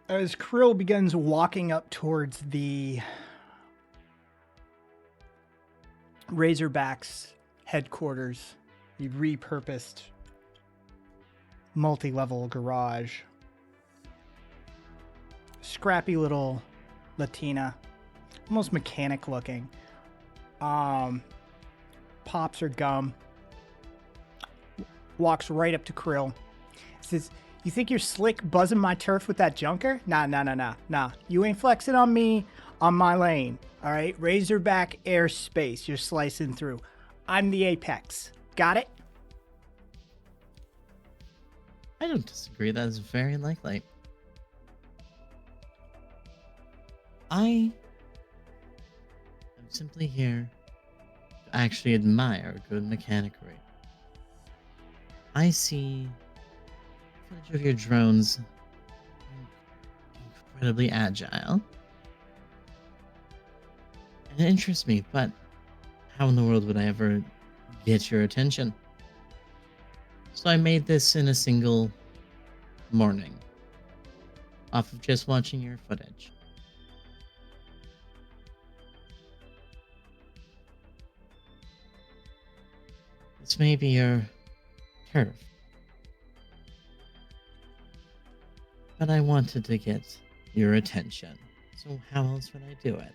As Krill begins walking up towards the Razorbacks headquarters, the repurposed multi-level garage, scrappy little Latina, almost mechanic looking, pops her gum, walks right up to Krill, says, "You think you're slick buzzing my turf with that junker? Nah. You ain't flexing on me, on my lane. All right? Razorback airspace you're slicing through. I'm the apex. Got it?" I don't disagree. That is very likely. I am simply here to actually admire good mechanicery. I see footage of your drones incredibly agile. And it interests me, but how in the world would I ever get your attention? So I made this in a single morning, off of just watching your footage. This may be your turf, but I wanted to get your attention. So how else would I do it?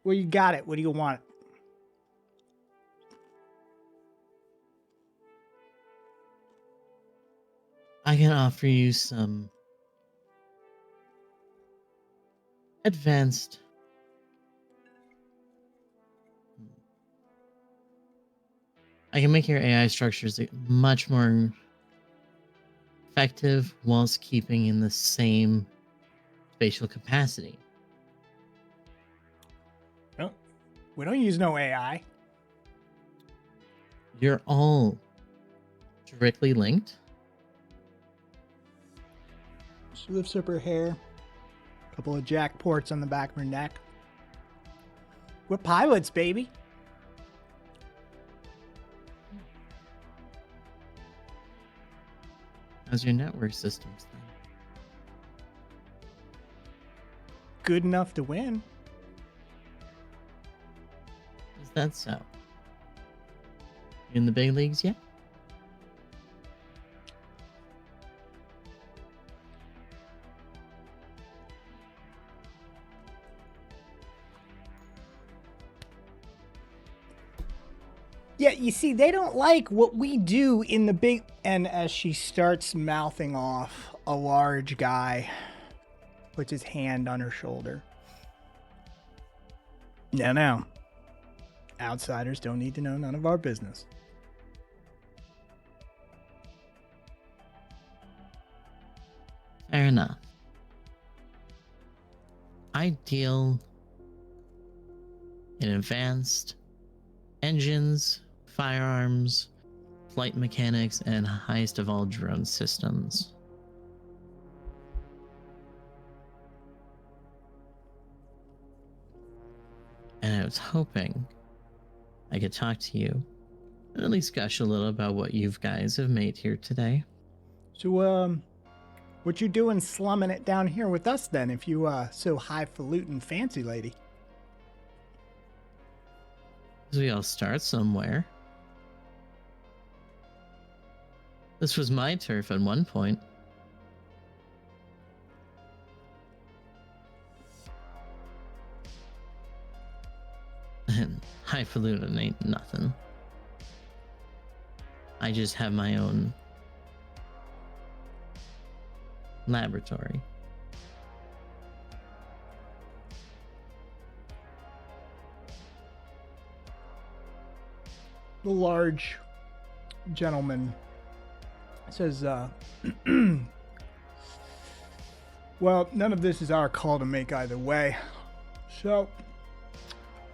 Well, you got it. What do you want? I can offer you some advanced I can make your AI structures much more effective whilst keeping in the same spatial capacity. Well, we don't use no AI. You're all directly linked. She lifts up her hair. A couple of jack ports on the back of her neck. We're pilots, baby. How's your network systems then? Good enough to win. Is that so? You in the big leagues yet? Yeah, you see, they don't like what we do in the big... And as she starts mouthing off, a large guy puts his hand on her shoulder. No. Outsiders don't need to know none of our business. Fair enough. I deal in advanced engines, firearms, flight mechanics, and highest of all drone systems. And I was hoping I could talk to you and at least gush a little about what you guys have made here today. So, what you doing slumming it down here with us then, if you, so highfalutin fancy lady? Because we all start somewhere. This was my turf at one point. And highfalutin ain't nothing. I just have my own laboratory. The large gentleman says, well, none of this is our call to make either way. So,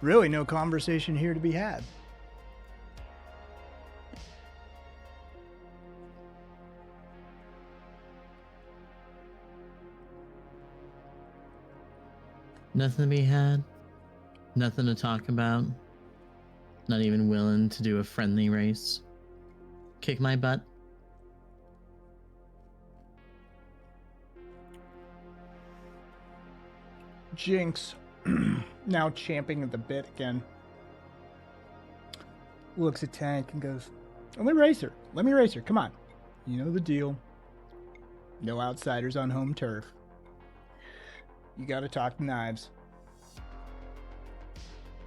really no conversation here to be had. Nothing to be had. Nothing to talk about. Not even willing to do a friendly race. Kick my butt. Jinx, now champing at the bit again, looks at Tank and goes, let me race her. Let me race her. Come on. You know the deal. No outsiders on home turf. You gotta talk to Knives.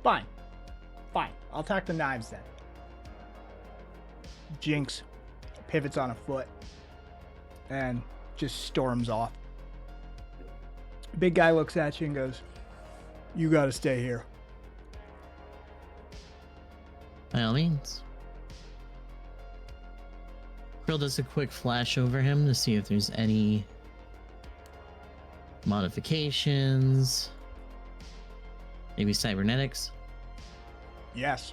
Fine. Fine. I'll talk to Knives then. Jinx pivots on a foot and just storms off. Big guy looks at you and goes, you gotta stay here. By all means. Krill does a quick flash over him to see if there's any modifications. Maybe cybernetics. Yes.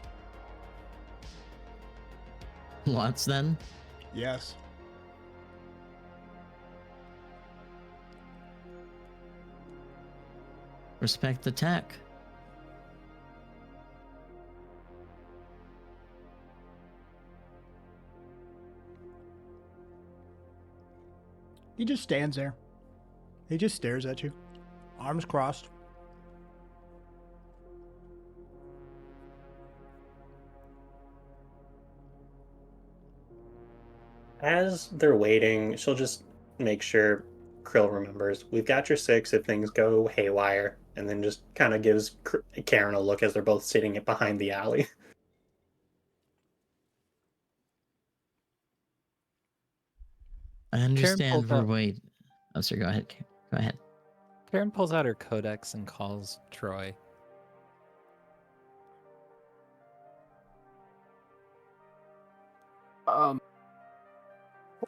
Lots then. Yes. Respect the tech. He just stands there. He just stares at you, arms crossed. As they're waiting, she'll just make sure Krill remembers, we've got your 6 if things go haywire, and then just kind of gives Karen a look as they're both sitting behind the alley. I understand we're waiting. Oh, sir, go ahead. Go ahead. Karen pulls out her codex and calls Troy.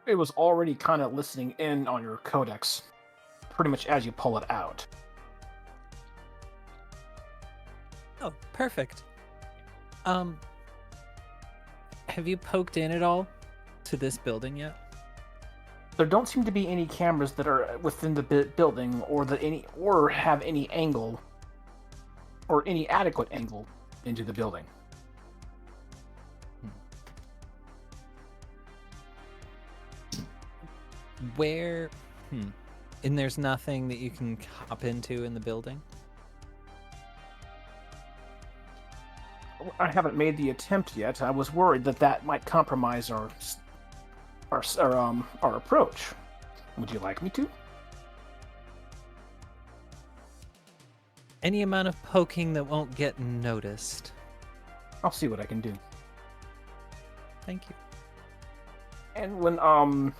It was already kind of listening in on your codex, pretty much as you pull it out. Oh, perfect. Have you poked in at all to this building yet? There don't seem to be any cameras that are within the building, or have any angle, or any adequate angle into the building. Where? And there's nothing that you can hop into in the building? I haven't made the attempt yet. I was worried that might compromise our approach. Would you like me to? Any amount of poking that won't get noticed. I'll see what I can do. Thank you. And when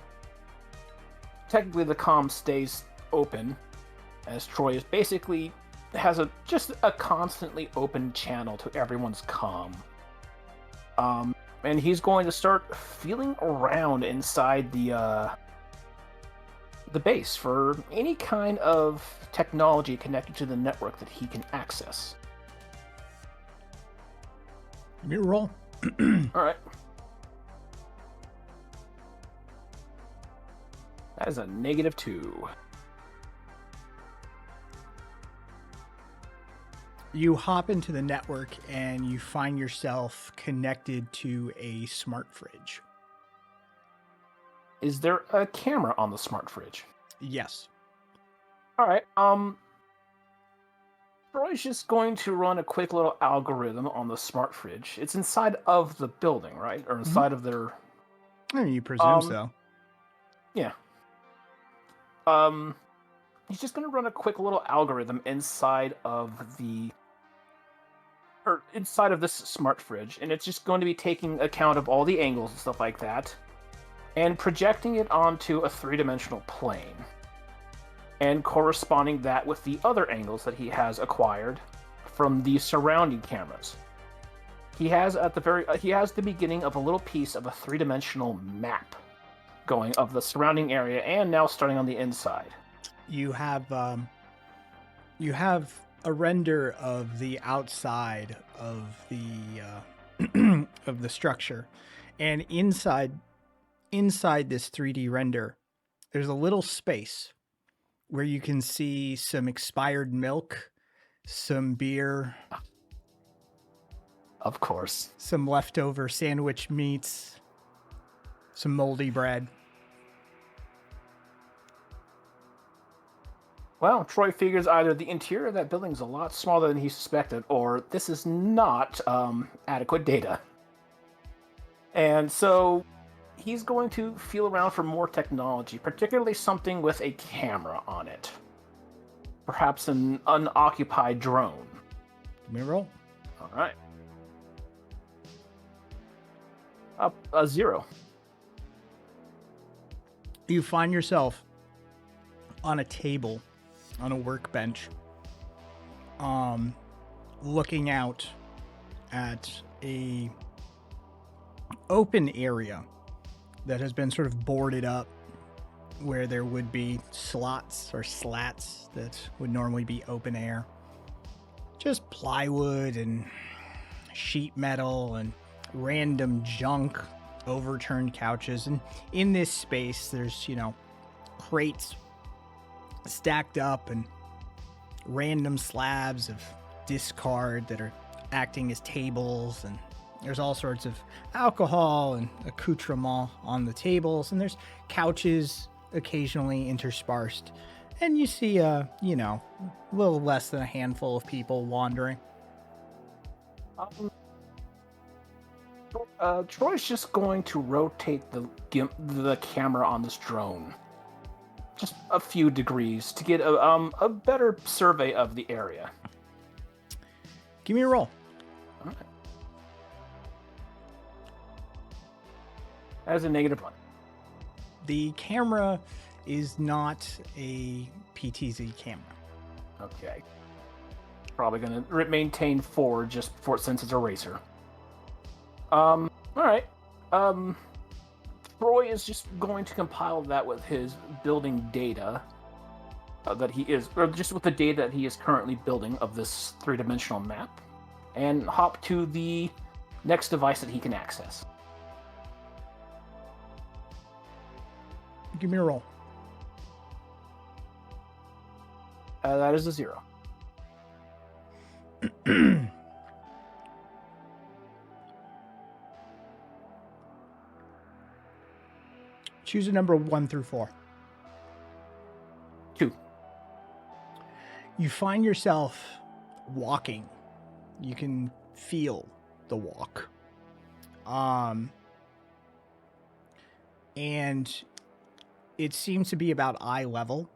technically the comm stays open, as Troy is basically has just a constantly open channel to everyone's comm. And he's going to start feeling around inside the base for any kind of technology connected to the network that he can access. Give me a roll. All right. That is a -2. You hop into the network and you find yourself connected to a smart fridge. Is there a camera on the smart fridge? Yes. All right. Troy's just going to run a quick little algorithm on the smart fridge. It's inside of the building, right? Or inside of their... I mean, you presume so. Yeah. He's just going to run a quick little algorithm inside of this smart fridge, and it's just going to be taking account of all the angles and stuff like that, and projecting it onto a 3-dimensional plane, and corresponding that with the other angles that he has acquired from the surrounding cameras. He has the beginning of a little piece of a 3-dimensional map going of the surrounding area, and now starting on the inside. You have a render of the outside of the of the structure, and inside this 3D render, there's a little space where you can see some expired milk, some beer, Of course. some leftover sandwich meats, some moldy bread. Well, Troy figures either the interior of that building is a lot smaller than he suspected, or this is not adequate data. And so he's going to feel around for more technology, particularly something with a camera on it. Perhaps an unoccupied drone. Give me a roll. All right. Up a 0. You find yourself on a table, on a workbench, looking out at a open area that has been sort of boarded up, where there would be slots or slats that would normally be open air. Just plywood and sheet metal and random junk, overturned couches. And in this space, there's, crates stacked up and random slabs of discard that are acting as tables, and there's all sorts of alcohol and accoutrement on the tables, and there's couches occasionally interspersed, and you see a little less than a handful of people wandering. Troy's just going to rotate the camera on this drone just a few degrees to get a better survey of the area. Give me a roll. All right. As a -1. The camera is not a PTZ camera. Okay. Probably going to maintain 4 just for since it's a racer. All right. Troy is just going to compile that with his building data that he is, or just with the data that he is currently building of this 3-dimensional map, and hop to the next device that he can access. Give me a roll. That is a 0. Choose a number 1 through 4. 2. You find yourself walking. You can feel the walk. And it seems to be about eye level,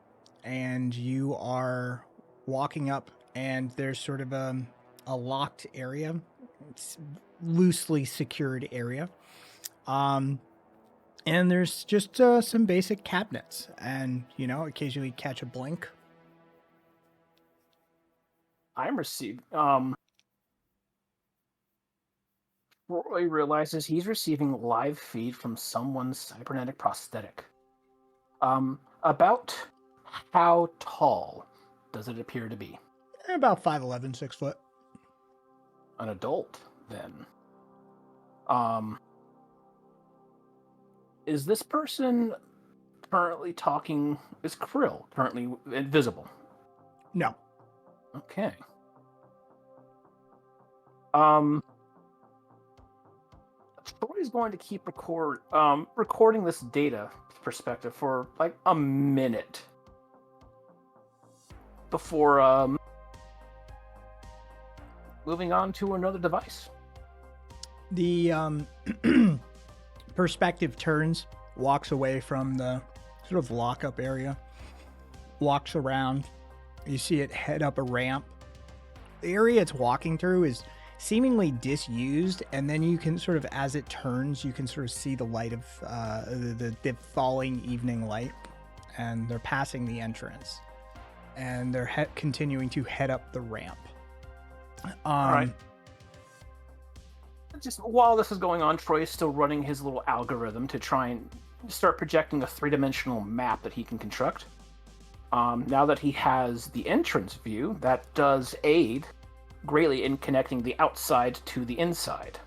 and you are walking up, and there's sort of a locked area. It's loosely secured area. And there's just some basic cabinets, and, occasionally catch a blink. I'm receiving. Roy realizes he's receiving live feed from someone's cybernetic prosthetic. About how tall does it appear to be? About 5'11", 6 foot. An adult, then. Is this person currently talking? Is Krill currently invisible? No. Okay. Troy's going to keep recording this data perspective for like a minute before moving on to another device. The perspective turns, walks away from the sort of lockup area, walks around. You see it head up a ramp. The area it's walking through is seemingly disused, and then you can sort of, as it turns, you can sort of see the light of the falling evening light, and they're passing the entrance, and they're continuing to head up the ramp. All right. Just while this is going on, Troy is still running his little algorithm to try and start projecting a 3-dimensional map that he can construct. Now that he has the entrance view, that does aid greatly in connecting the outside to the inside.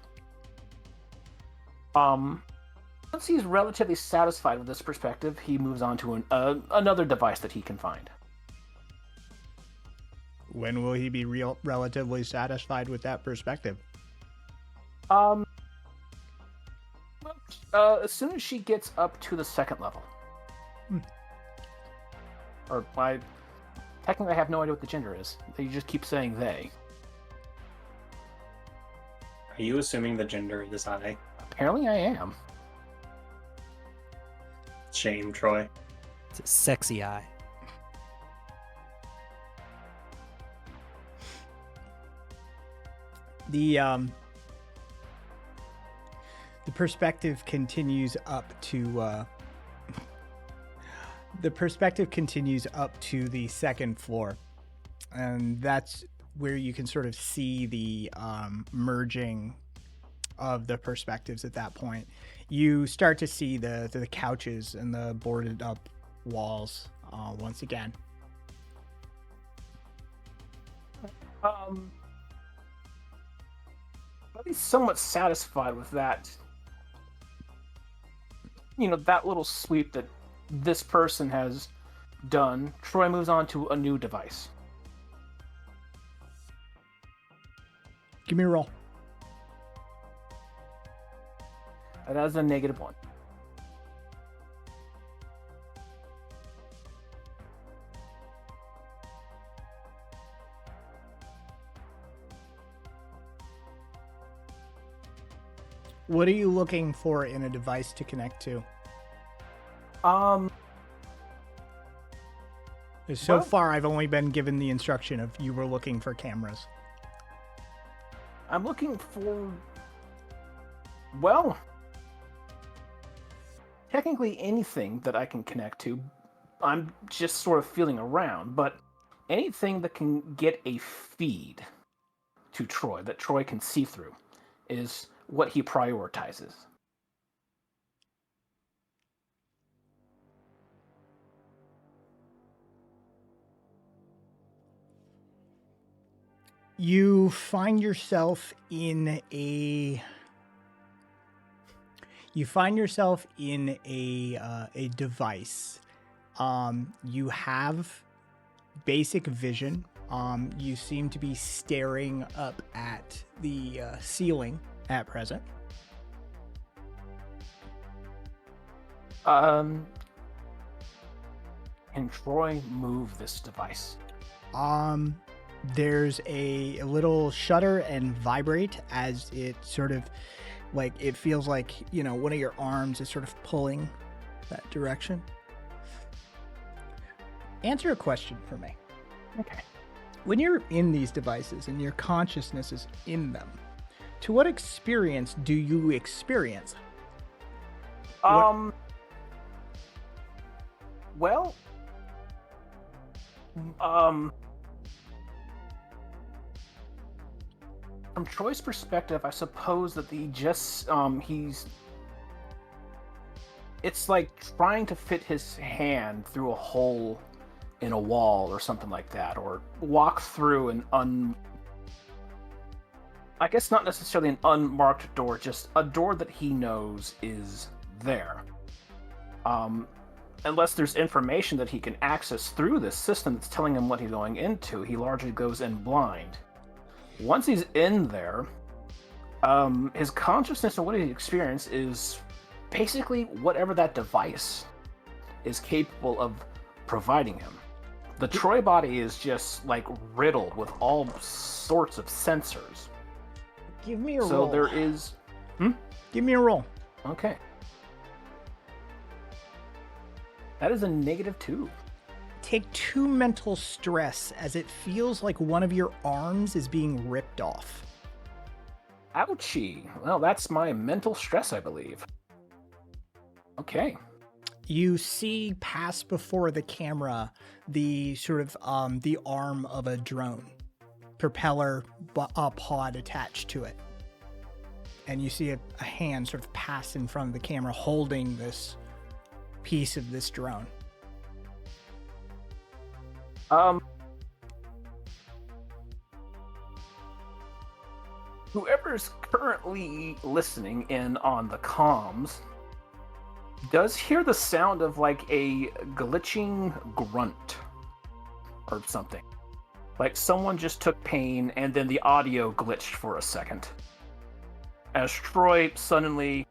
Once he's relatively satisfied with this perspective, he moves on to another device that he can find. When will he be relatively satisfied with that perspective? Well, as soon as she gets up to the second level. Or technically I have no idea what the gender is. You just keep saying they. Are you assuming the gender is I? Apparently I am. Shame, Troy. It's a sexy eye. The perspective continues up to the second floor, and that's where you can sort of see the merging of the perspectives at that point. You start to see the couches and the boarded up walls once again. I'd be somewhat satisfied with that. That little sweep that this person has done. Troy moves on to a new device. Give me a roll. That is a -1. What are you looking for in a device to connect to? So far, I've only been given the instruction of you were looking for cameras. I'm looking for, well, technically anything that I can connect to. I'm just sort of feeling around, but anything that can get a feed to Troy, that Troy can see through, is what he prioritizes. You find yourself in a device. You have basic vision. You seem to be staring up at the ceiling at present. Can Troy move this device? There's a little shudder and vibrate as it sort of, like, it feels like, one of your arms is sort of pulling that direction. Answer a question for me. Okay. When you're in these devices and your consciousness is in them, to what experience do you experience? Well, from Troy's perspective, I suppose that it's like trying to fit his hand through a hole in a wall or something like that, or walk through I guess not necessarily an unmarked door, just a door that he knows is there. Unless there's information that he can access through this system that's telling him what he's going into, he largely goes in blind. Once he's in there, his consciousness and what he experienced is basically whatever that device is capable of providing him. The Troy body is just like riddled with all sorts of sensors. Give me a roll. So there is... Give me a roll. Okay. That is a -2. Take 2 mental stress as it feels like one of your arms is being ripped off. Ouchie. Well, that's my mental stress, I believe. Okay. You see pass before the camera the sort of the arm of a drone, propeller pod attached to it. And you see a hand sort of pass in front of the camera holding this piece of this drone. Whoever's currently listening in on the comms does hear the sound of like a glitching grunt or something. Like someone just took pain and then the audio glitched for a second. As Troy suddenly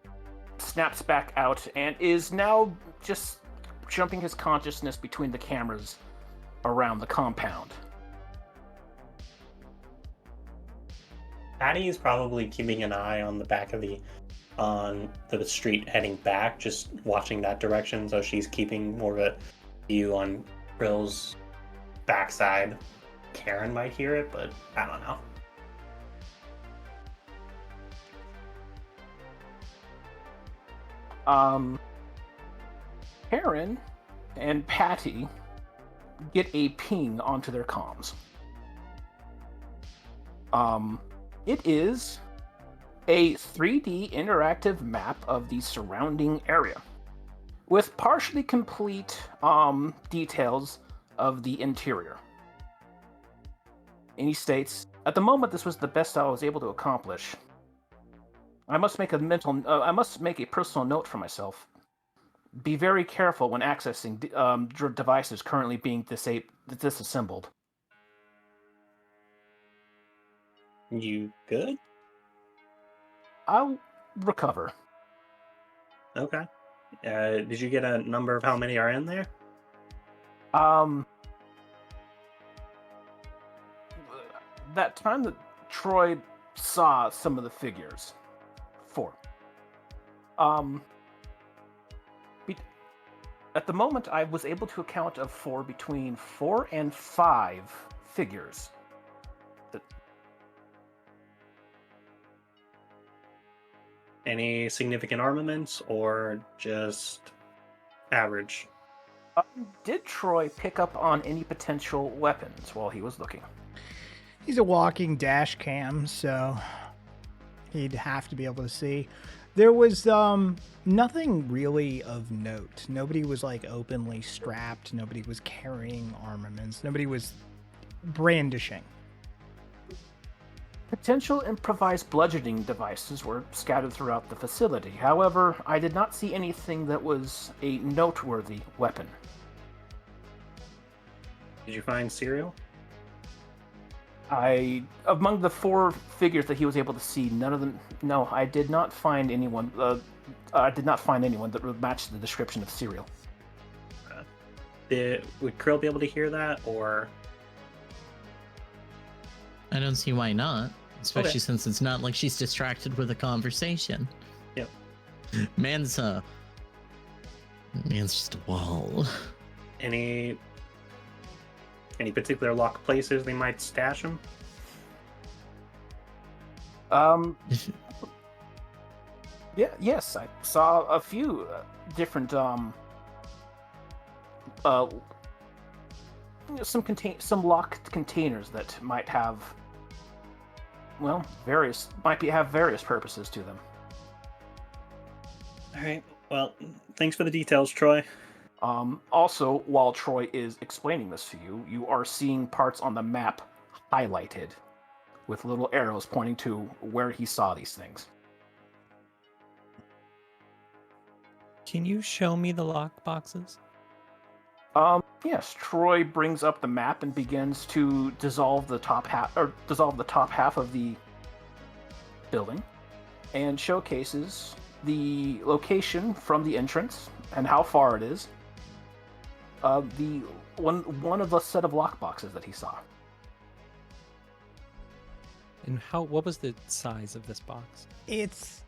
snaps back out and is now just jumping his consciousness between the cameras around the compound. Patty is probably keeping an eye on the street heading back, just watching that direction, so she's keeping more of a view on Krill's backside. Karen might hear it, but I don't know. Karen and Patty get a ping onto their comms. It is a 3D interactive map of the surrounding area with partially complete details of the interior. And he states, "At the moment, this was the best I was able to accomplish. I must make a personal note for myself. Be very careful when accessing devices currently being disassembled." You good? I'll recover. Okay. Did you get a number of how many are in there? That time that Troy saw some of the figures. 4. At the moment, I was able to account for between 4 and 5 figures. Any significant armaments or just average? Did Troy pick up on any potential weapons while he was looking? He's a walking dash cam, so he'd have to be able to see. There was nothing really of note. Nobody was like openly strapped. Nobody was carrying armaments. Nobody was brandishing. Potential improvised bludgeoning devices were scattered throughout the facility. However, I did not see anything that was a noteworthy weapon. Did you find cereal? Among the 4 figures that he was able to see, none of them. No, I did not find anyone. I did not find anyone that would match the description of cereal. Would Krill be able to hear that, or? I don't see why not, especially Okay. since it's not like she's distracted with a conversation. Yep. Man's just a wall. Any particular locked places they might stash them? Yeah, yes, I saw a few different some locked containers that might have have various purposes to them. All right. Well, thanks for the details, Troy. Also, while Troy is explaining this to you, you are seeing parts on the map highlighted with little arrows pointing to where he saw these things. Can you show me the lock boxes? Yes, Troy brings up the map and begins to dissolve the top half of the building and showcases the location from the entrance and how far it is. The one of the set of lock boxes that he saw. And what was the size of this box?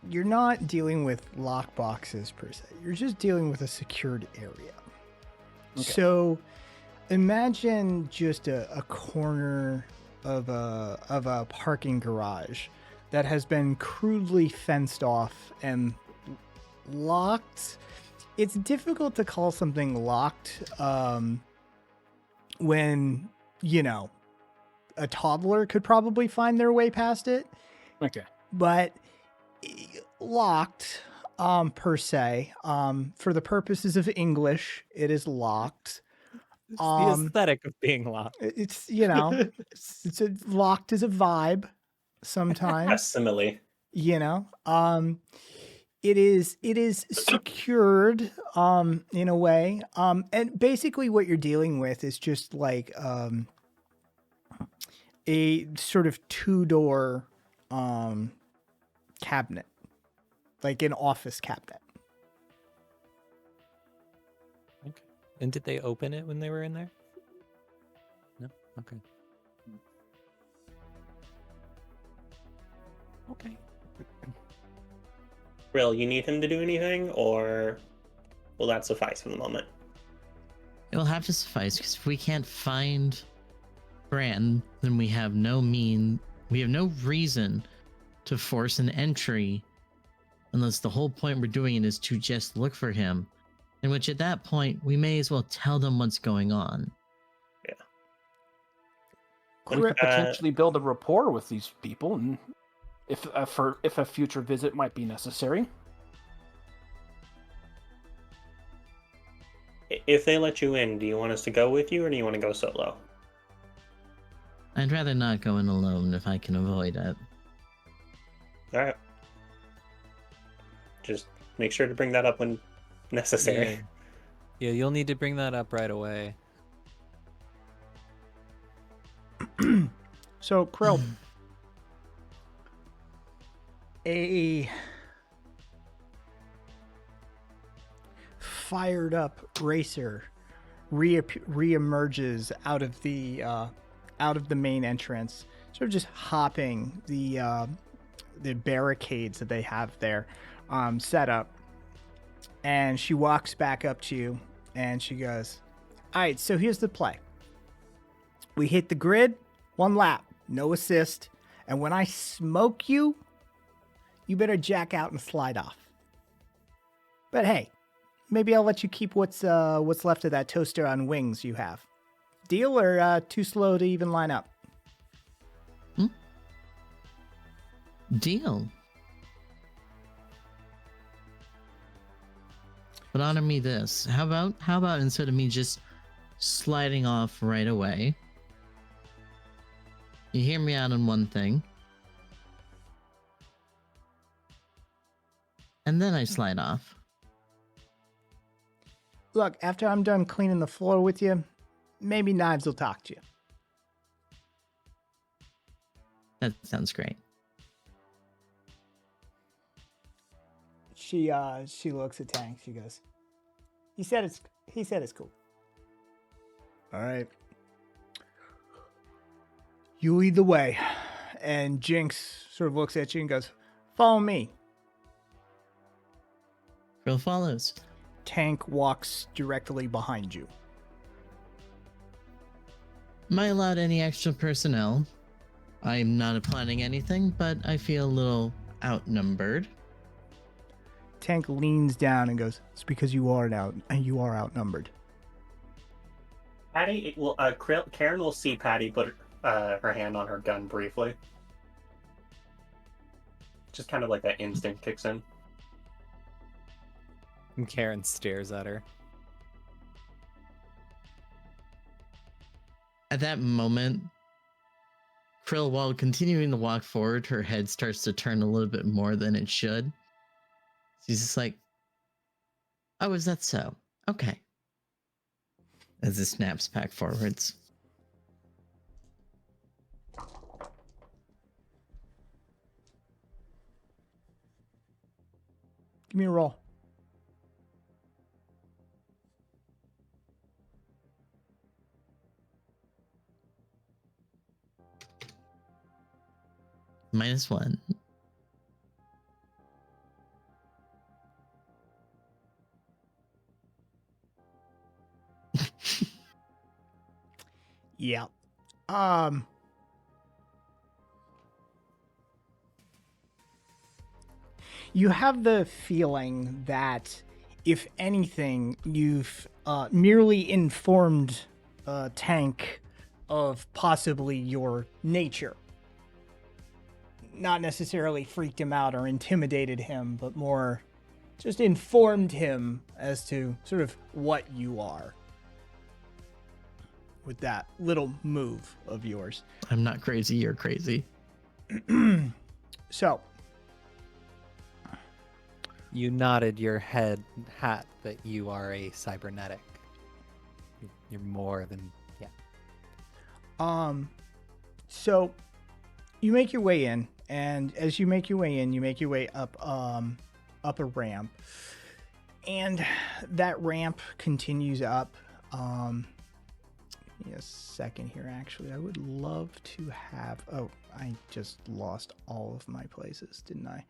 You're not dealing with lock boxes per se. You're just dealing with a secured area. Okay. So imagine just a corner of a parking garage that has been crudely fenced off and locked. It's difficult to call something locked when, a toddler could probably find their way past it. Okay. But locked, per se, for the purposes of English, it is locked. It's the aesthetic of being locked. It's locked as a vibe A sometimes. simile. It is secured in a way. And basically what you're dealing with is just like a sort of two-door cabinet, like an office cabinet. Okay. And did they open it when they were in there? No? Okay. Okay. Krill, you need him to do anything, or will that suffice for the moment? It will have to suffice, because if we can't find Bran, then we have no reason to force an entry unless the whole point we're doing it is to just look for him. In which at that point, we may as well tell them what's going on. We could potentially build a rapport with these people, and if a future visit might be necessary. If they let you in, do you want us to go with you, or do you want to go solo? I'd rather not go in alone if I can avoid it. All right. Just make sure to bring that up when necessary. Yeah, you'll need to bring that up right away. So, Krill, a fired up racer reemerges out of the main entrance, sort of just hopping the barricades that they have there set up, and she walks back up to you and she goes, "All right, so here's the play. We hit the grid, 1 lap, no assist, and when I smoke you, you better jack out and slide off. But hey, maybe I'll let you keep what's left of that toaster on wings you have. Deal, or too slow to even line up?" Deal. But honor me this. How about instead of me just sliding off right away, you hear me out on one thing, and then I slide off. Look, after I'm done cleaning the floor with you, maybe Knives will talk to you. That sounds great. She looks at Tank. She goes, He said it's cool. All right. You lead the way. And Jinx sort of looks at you and goes, "Follow me." Krill follows. Tank walks directly behind you. Am I allowed any extra personnel? I'm not planning anything, but I feel a little outnumbered. Tank leans down and goes, "It's because you are outnumbered." Patty, Karen will see Patty put her hand on her gun briefly. Just kind of like that instinct kicks in. And Karen stares at her. At that moment, Krill, while continuing to walk forward, her head starts to turn a little bit more than it should. She's just like, "Oh, is that so? Okay." As it snaps back forwards. Give me a roll. -1. Yeah. You have the feeling that, if anything, you've merely informed Tank of possibly your nature. Not necessarily freaked him out or intimidated him, but more just informed him as to sort of what you are. With that little move of yours. I'm not crazy, you're crazy. So. You nodded your hat that you are a cybernetic. You're more than, yeah. So you make your way in, and as you make your way in, you make your way up up a ramp, and that ramp continues up. Give me a second here. Actually, I would love to have. Oh, I just lost all of my places, didn't I?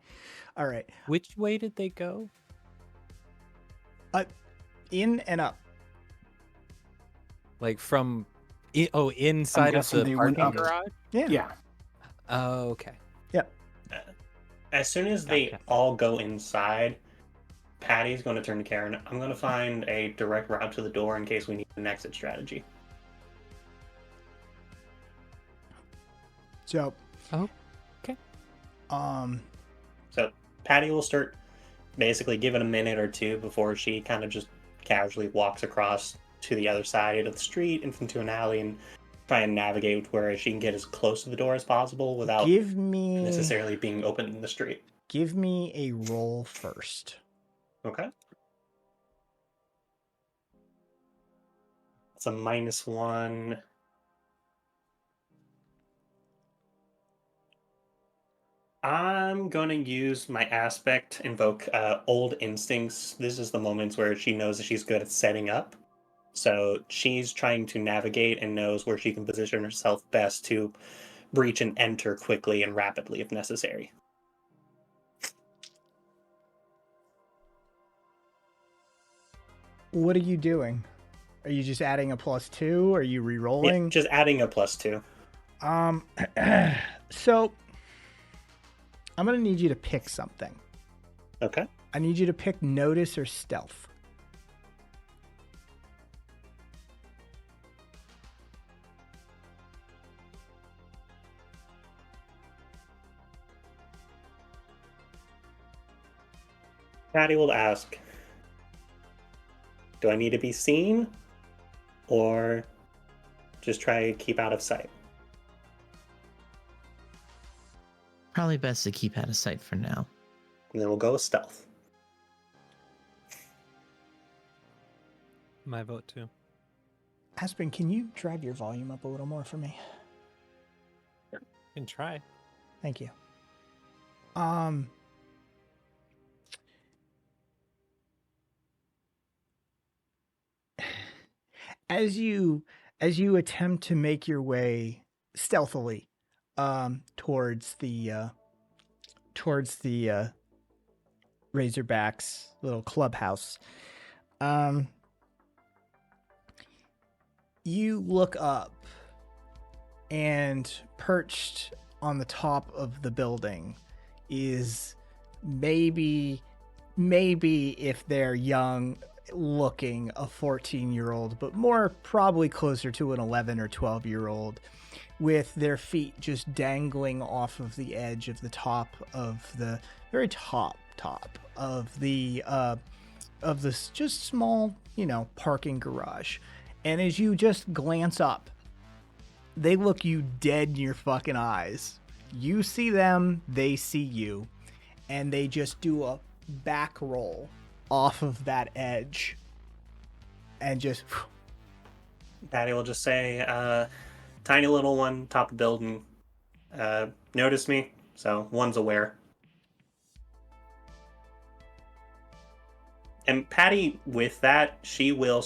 All right, Which way did they go? in and up. Like from inside of guessing the they went parking up. garage? Yeah. Yeah. Oh, okay. Yep. As soon as they Gotcha. all go inside, Patty's going to turn to Karen. I'm going to find a direct route to the door in case we need an exit strategy. So, Oh, okay. So Patty will start basically give it a minute or two before she kind of just casually walks across to the other side of the street and into an alley and try and navigate where she can get as close to the door as possible without give me necessarily being open in the street. a roll first. Okay. It's a -1. I'm going to use my aspect, invoke old instincts. This is the moments where she knows that she's good at setting up. So she's trying to navigate and knows where she can position herself best to breach and enter quickly and rapidly if necessary. What are you doing? Are you just adding a +2? Are you Yeah, re-rolling? just adding a +2. So I'm gonna need you to pick something. Okay. I need you to pick notice or stealth. Patty will ask, do I need to be seen or just try to keep out of sight? Probably best to keep out of sight for now. And then we'll go with stealth. My vote too. Aspen, can you drive your volume up a little more for me? Can try. Thank you. As you attempt to make your way stealthily towards the Razorback's little clubhouse, you look up, and perched on the top of the building is maybe if they're young looking a 14-year-old, but more probably closer to an 11 or 12-year-old, with their feet just dangling off of the edge of the top of the very top of the of this just small, parking garage. And as you just glance up, they look you dead in your fucking eyes. You see them, they see you, and they just do a back roll off of that edge and just Patty will just say, tiny little one, top of building, notice me, so one's aware. And Patty, with that, she will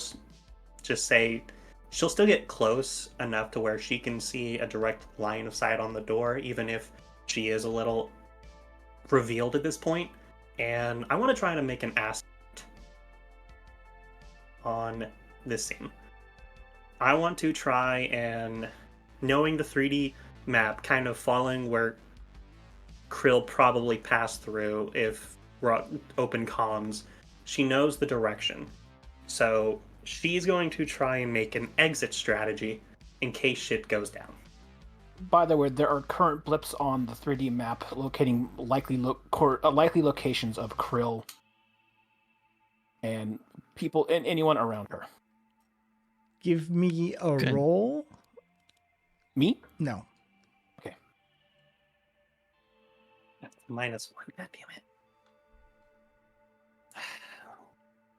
just say, she'll still get close enough to where she can see a direct line of sight on the door, even if she is a little revealed at this point. And I want to try to make an aspect on this scene. I want to try and, knowing the 3D map, kind of following where Krill probably passed through if we're open comms, she knows the direction. So she's going to try and make an exit strategy in case shit goes down. By the way, there are current blips on the 3D map locating likely locations of Krill and people and anyone around her. give me a Good. roll. Me? No. Okay. That's -1. God damn it.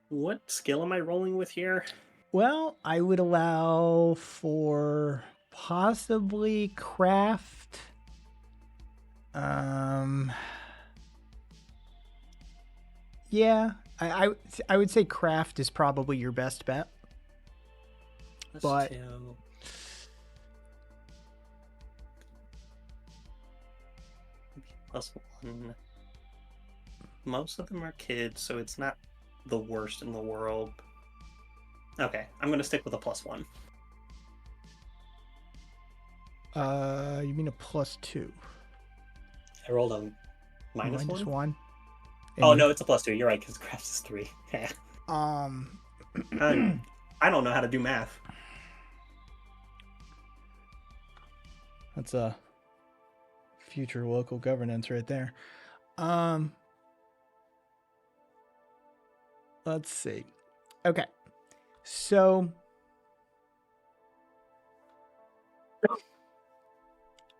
What skill am I rolling with here? Well, I would allow for Possibly craft. Yeah, I would say craft is probably your best bet. But- +2. +1. Most of them are kids, so it's not the worst in the world. Okay, I'm gonna stick with a +1. You mean a +2? I rolled a minus Minus one. one. Oh And no, it's a +2. You're right, because crafts is 3. I don't know how to do math. That's a future local governance right there. Let's see. Okay. So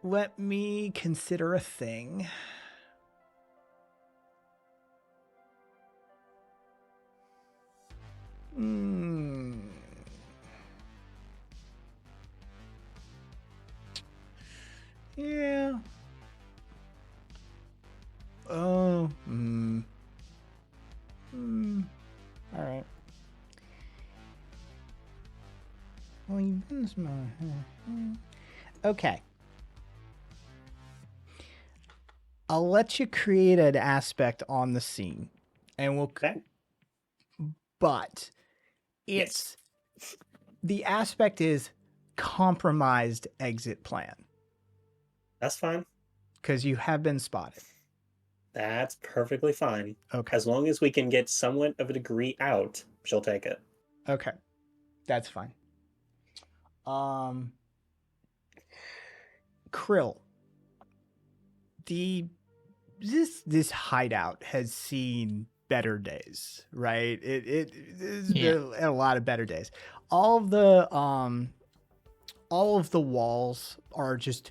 let me consider a thing. Yeah. Oh. All right. Well, you've been smart. Okay. I'll let you create an aspect on the scene, and we'll. Okay. But it's the aspect is compromised exit plan That's fine. because you have been spotted. That's perfectly fine. Okay. As long as we can get somewhat of a degree out, she'll take it. Okay. That's fine. Krill. This hideout has seen better days, right? It's been a lot of better days. All of the walls are just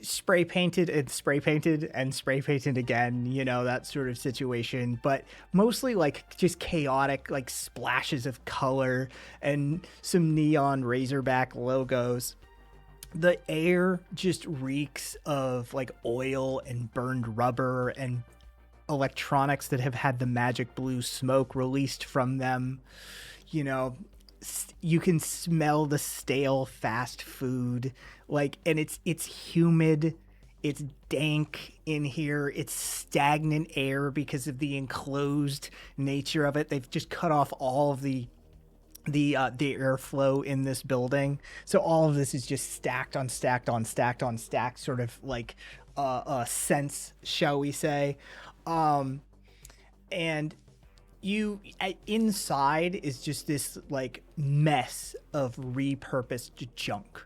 spray painted and spray painted and spray painted again, you know, that sort of situation, but mostly like just chaotic, like splashes of color and some neon Razorback logos. The air just reeks of like oil and burned rubber and electronics that have had the magic blue smoke released from them. You know, you can smell the stale fast food, like, and it's humid, it's dank in here, it's stagnant air because of the enclosed nature of it. They've just cut off all of the airflow in this building, so all of this is just stacked on stacked on stacked on stacked, sort of like sense, shall we say. And you inside is just this like mess of repurposed junk,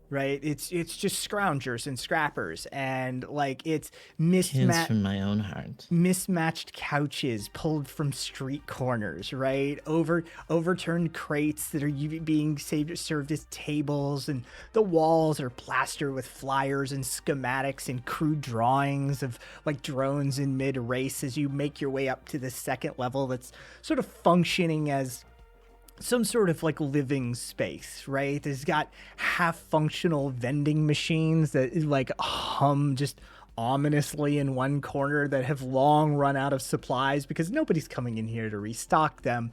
right? It's just scroungers and scrappers, and like it's Kids from my own heart. mismatched couches pulled from street corners, right? Overturned crates that are being served as tables, and the walls are plastered with flyers and schematics and crude drawings of like drones in mid-race as you make your way up to the second level that's sort of functioning as some sort of like living space, right? There's got half functional vending machines that like hum just ominously in one corner that have long run out of supplies because nobody's coming in here to restock them.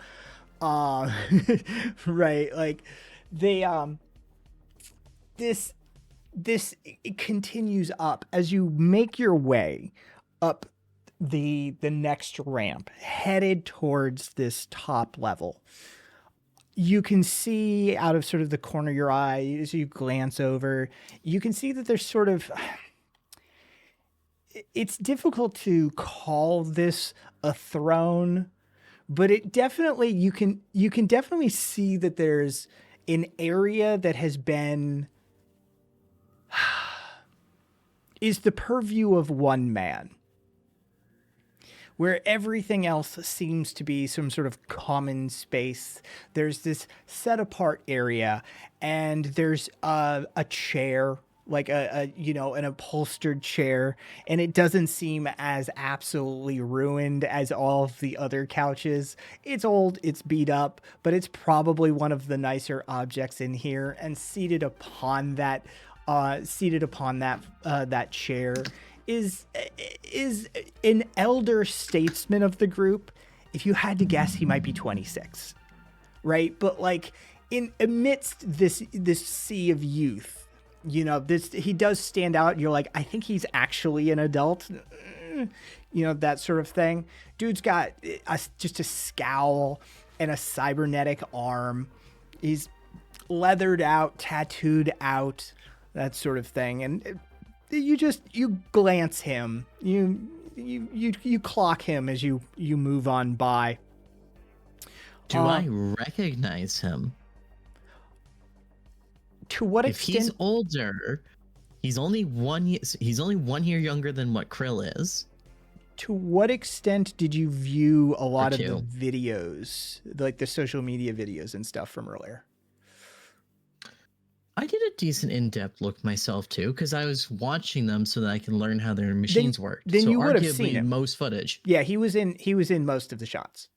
Right? Like they this it continues up as you make your way up the next ramp headed towards this top level. You can see out of sort of the corner of your eye as you glance over, you can see that there's sort of, it's difficult to call this a throne, but it definitely, you can definitely see that there's an area that has been, is the purview of one man, where everything else seems to be some sort of common space. There's this set apart area, and there's a chair like a an upholstered chair, and it doesn't seem as absolutely ruined as all of the other couches. It's old, it's beat up, but it's probably one of the nicer objects in here. And seated upon that that chair is an elder statesman of the group. If you had to guess, he might be 26, right? But like in amidst this sea of youth, he does stand out. You're like, I think he's actually an adult, that sort of thing. Dude's got just a scowl and a cybernetic arm. He's leathered out, tattooed out, that sort of thing. And you glance him, you clock him as you move on by. Do I recognize him? To what If extent? he's older, he's only 1 year younger than what Krill is. To what extent did you view a lot of the two. videos, like the social media videos and stuff from earlier? I did a decent in-depth look myself too, because I was watching them so that I can learn how their machines work. Then so you would have arguably seen him. most footage. Yeah, he was in most of the shots.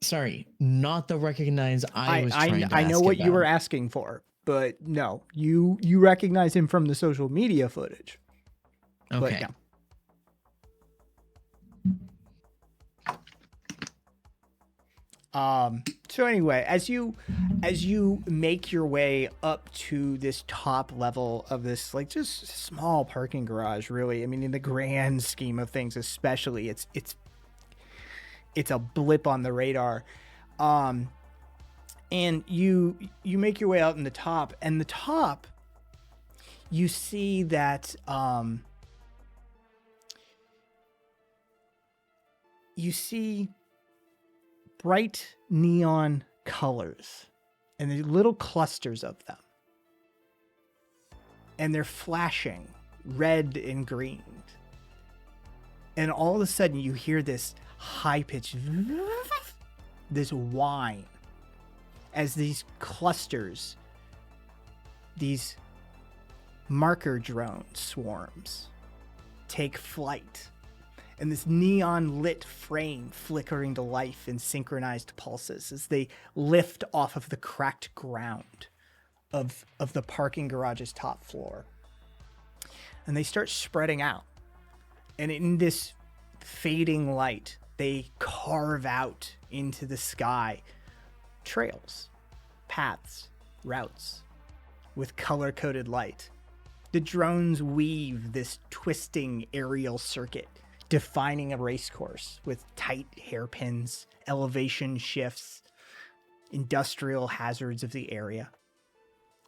Sorry, not the recognize I was trying to I know ask what you were about. asking for, but no, you recognize him from the social media footage. But Okay. yeah. So anyway, as you make your way up to this top level of this, like, just small parking garage, really. I mean, in the grand scheme of things, especially, it's a blip on the radar. And you make your way out in the top, and the top, you see that you see bright neon colors, and there's little clusters of them, and they're flashing red and green. And all of a sudden you hear this high-pitched this whine as these clusters, these marker drone swarms, take flight. And this neon lit frame flickering to life in synchronized pulses as they lift off of the cracked ground of the parking garage's top floor. And they start spreading out. And in this fading light, they carve out into the sky trails, paths, routes with color-coded light. The drones weave this twisting aerial circuit, defining a race course with tight hairpins, elevation shifts, industrial hazards of the area.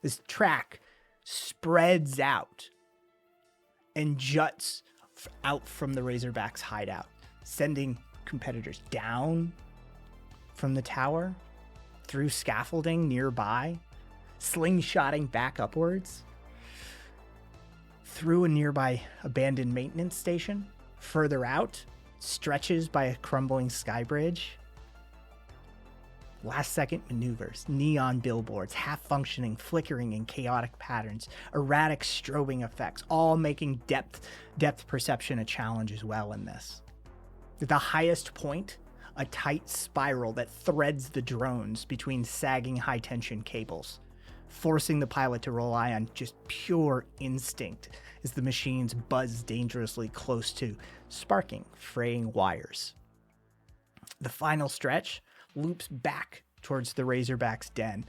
This track spreads out and juts out from the Razorback's hideout, sending competitors down from the tower, through scaffolding nearby, slingshotting back upwards, through a nearby abandoned maintenance station, further out, stretches by a crumbling sky bridge. Last-second maneuvers, neon billboards, half-functioning, flickering in chaotic patterns, erratic strobing effects, all making depth perception a challenge as well in this. At the highest point, a tight spiral that threads the drones between sagging high-tension cables, forcing the pilot to rely on just pure instinct as the machines buzz dangerously close to sparking, fraying wires. The final stretch loops back towards the Razorback's den,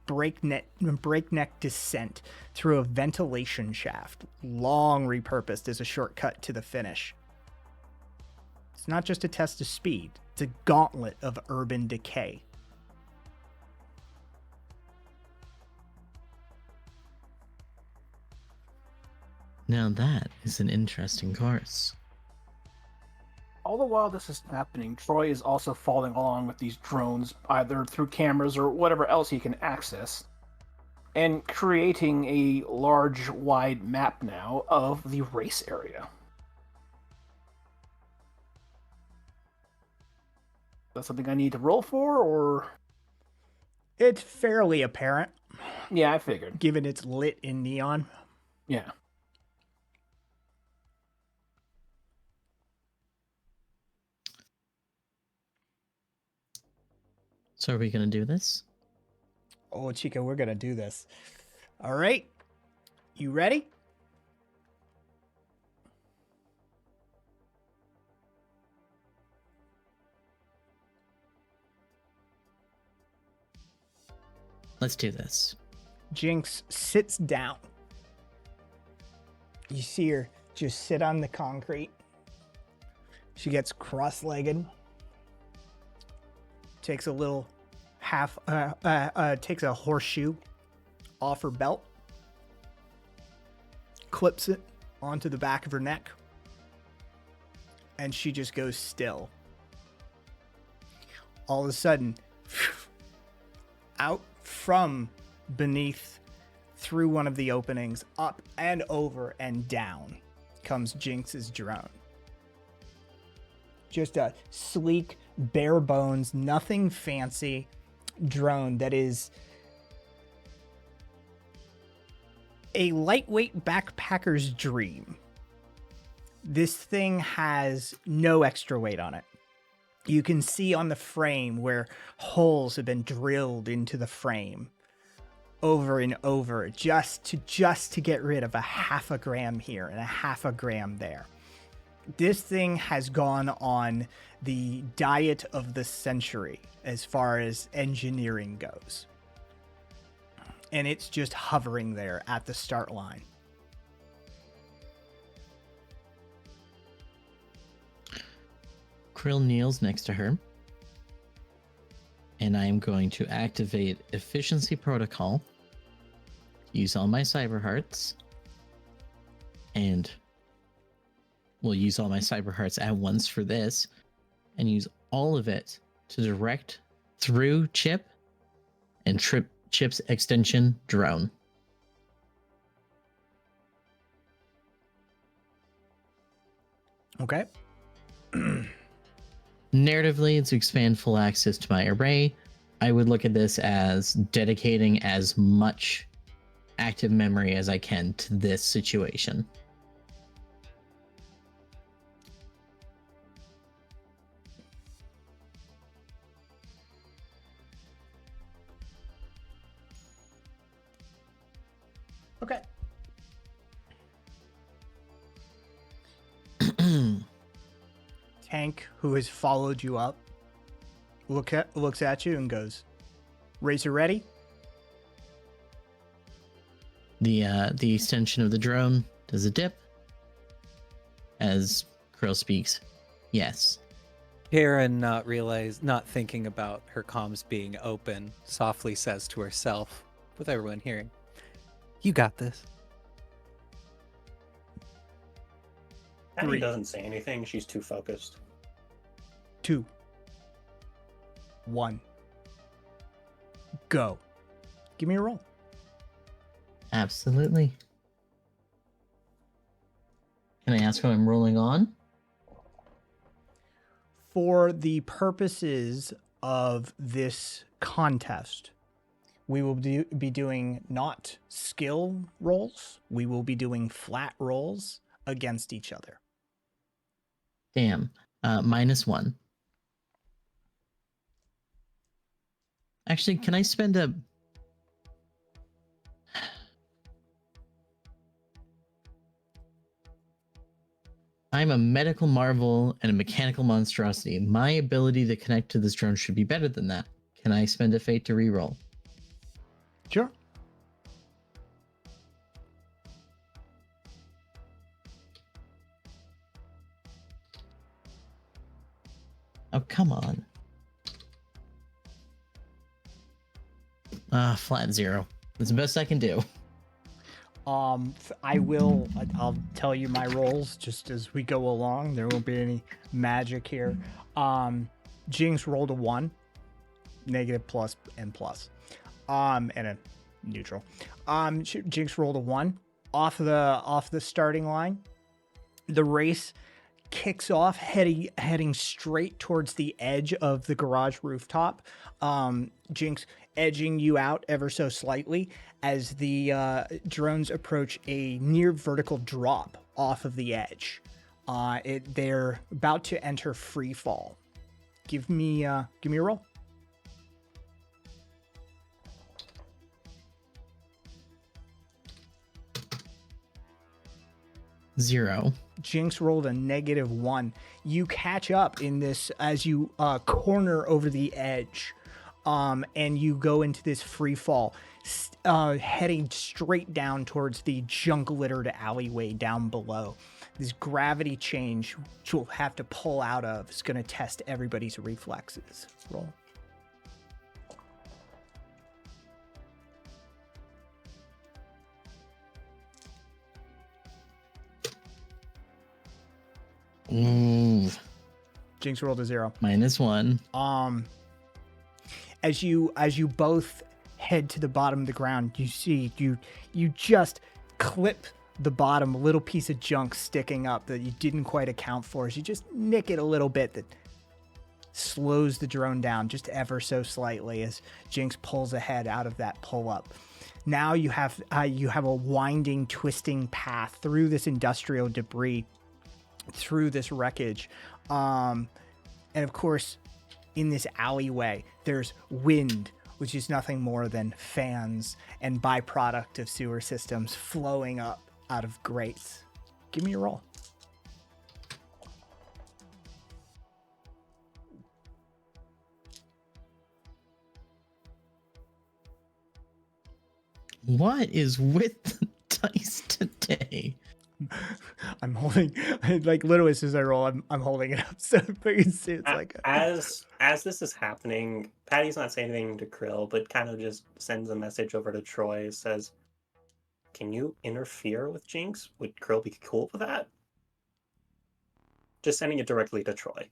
breakneck descent through a ventilation shaft, long repurposed as a shortcut to the finish. It's not just a test of speed, it's a gauntlet of urban decay. Now that is an interesting course. All the while this is happening, Troy is also following along with these drones, either through cameras or whatever else he can access, and creating a large, wide map now of the race area. Is that something I need to roll for, or...? It's fairly apparent. Yeah, I figured. given it's lit in neon. Yeah. So are we gonna do this? Oh, Chica, we're gonna do this. All right, you ready? Let's do this. Jinx sits down. You see her just sit on the concrete. She gets cross-legged. Takes a little takes a horseshoe off her belt. Clips it onto the back of her neck. And she just goes still. All of a sudden, out from beneath, through one of the openings, up and over and down, comes Jinx's drone. Just a sleek, bare bones, nothing fancy drone that is a lightweight backpacker's dream. This thing has no extra weight on it. You can see on the frame where holes have been drilled into the frame over and over just to get rid of a half a gram here and a half a gram there. This thing has gone on the diet of the century as far as engineering goes. And it's just hovering there at the start line. Krill kneels next to her. And I am going to activate efficiency protocol. Use all my cyber hearts. And we'll use all my cyber hearts at once for this. And use all of it to direct through Chip and trip Chip's extension drone. Okay. Narratively, to expand full access to my array, I would look at this as dedicating as much active memory as I can to this situation. Okay. Tank, who has followed you up, looks at you and goes, "Razor ready?" The extension of the drone does a dip as Krill speaks. Yes. Karen, not thinking about her comms being open, softly says to herself, with everyone hearing, "You got this." Patty doesn't say anything. She's too focused. 2, 1, go. Give me a roll. Absolutely. Can I ask what I'm rolling on? For the purposes of this contest, we will be doing not skill rolls. We will be doing flat rolls against each other. Damn. -1. Actually, can I spend a... I'm a medical marvel and a mechanical monstrosity. My ability to connect to this drone should be better than that. Can I spend a fate to reroll? Sure. Oh, come on. Flat 0. That's the best I can do. I'll tell you my rolls just as we go along. There won't be any magic here. Jinx rolled a 1, negative, plus, and plus. And a neutral. Jinx rolled a 1 off the starting line. The race kicks off heading straight towards the edge of the garage rooftop. Jinx edging you out ever so slightly as the drones approach a near vertical drop off of the edge. They're about to enter free fall. Give me a roll. Zero. Jinx rolled a -1. You catch up in this as you corner over the edge, and you go into this free fall, heading straight down towards the junk-littered alleyway down below. This gravity change, which you'll have to pull out of, is going to test everybody's reflexes. Roll. Ooh. Jinx rolled a 0. -1. As you both head to the bottom of the ground, you see you just clip the bottom, a little piece of junk sticking up that you didn't quite account for. As you just nick it a little bit, that slows the drone down just ever so slightly as Jinx pulls ahead out of that pull up. Now you have a winding, twisting path through this industrial debris, through this wreckage, and of course, in this alleyway, there's wind, which is nothing more than fans and byproduct of sewer systems flowing up out of grates. Give me a roll. What is with the dice today? I'm holding, like, literally as I roll, I'm holding it up so you can see it's like as this is happening, Patty's not saying anything to Krill, but kind of just sends a message over to Troy. Says, "Can you interfere with Jinx? Would Krill be cool with that?" Just sending it directly to Troy.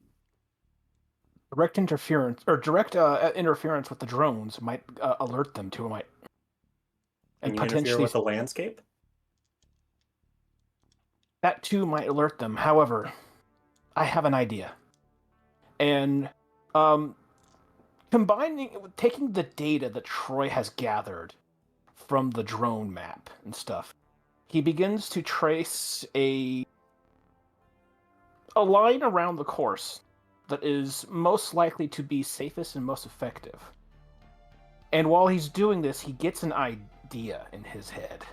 Direct interference with the drones might alert them to it. Can you interfere with the landscape? That too might alert them. However, I have an idea. And taking the data that Troy has gathered from the drone map and stuff, he begins to trace a line around the course that is most likely to be safest and most effective. And while he's doing this, he gets an idea in his head.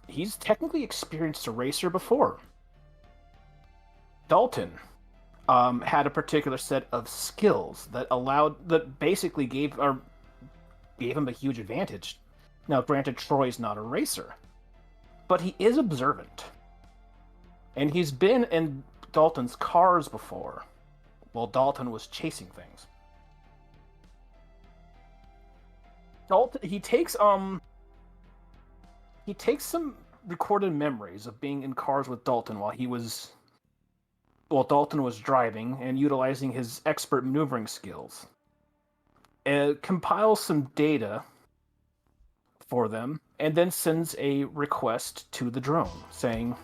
He's technically experienced a racer before. Dalton had a particular set of skills that basically gave him a huge advantage. Now, granted, Troy's not a racer, but he is observant. And he's been in Dalton's cars before, while Dalton was chasing things. Dalton, he takes some recorded memories of being in cars with Dalton while Dalton was driving and utilizing his expert maneuvering skills. It compiles some data for them and then sends a request to the drone saying,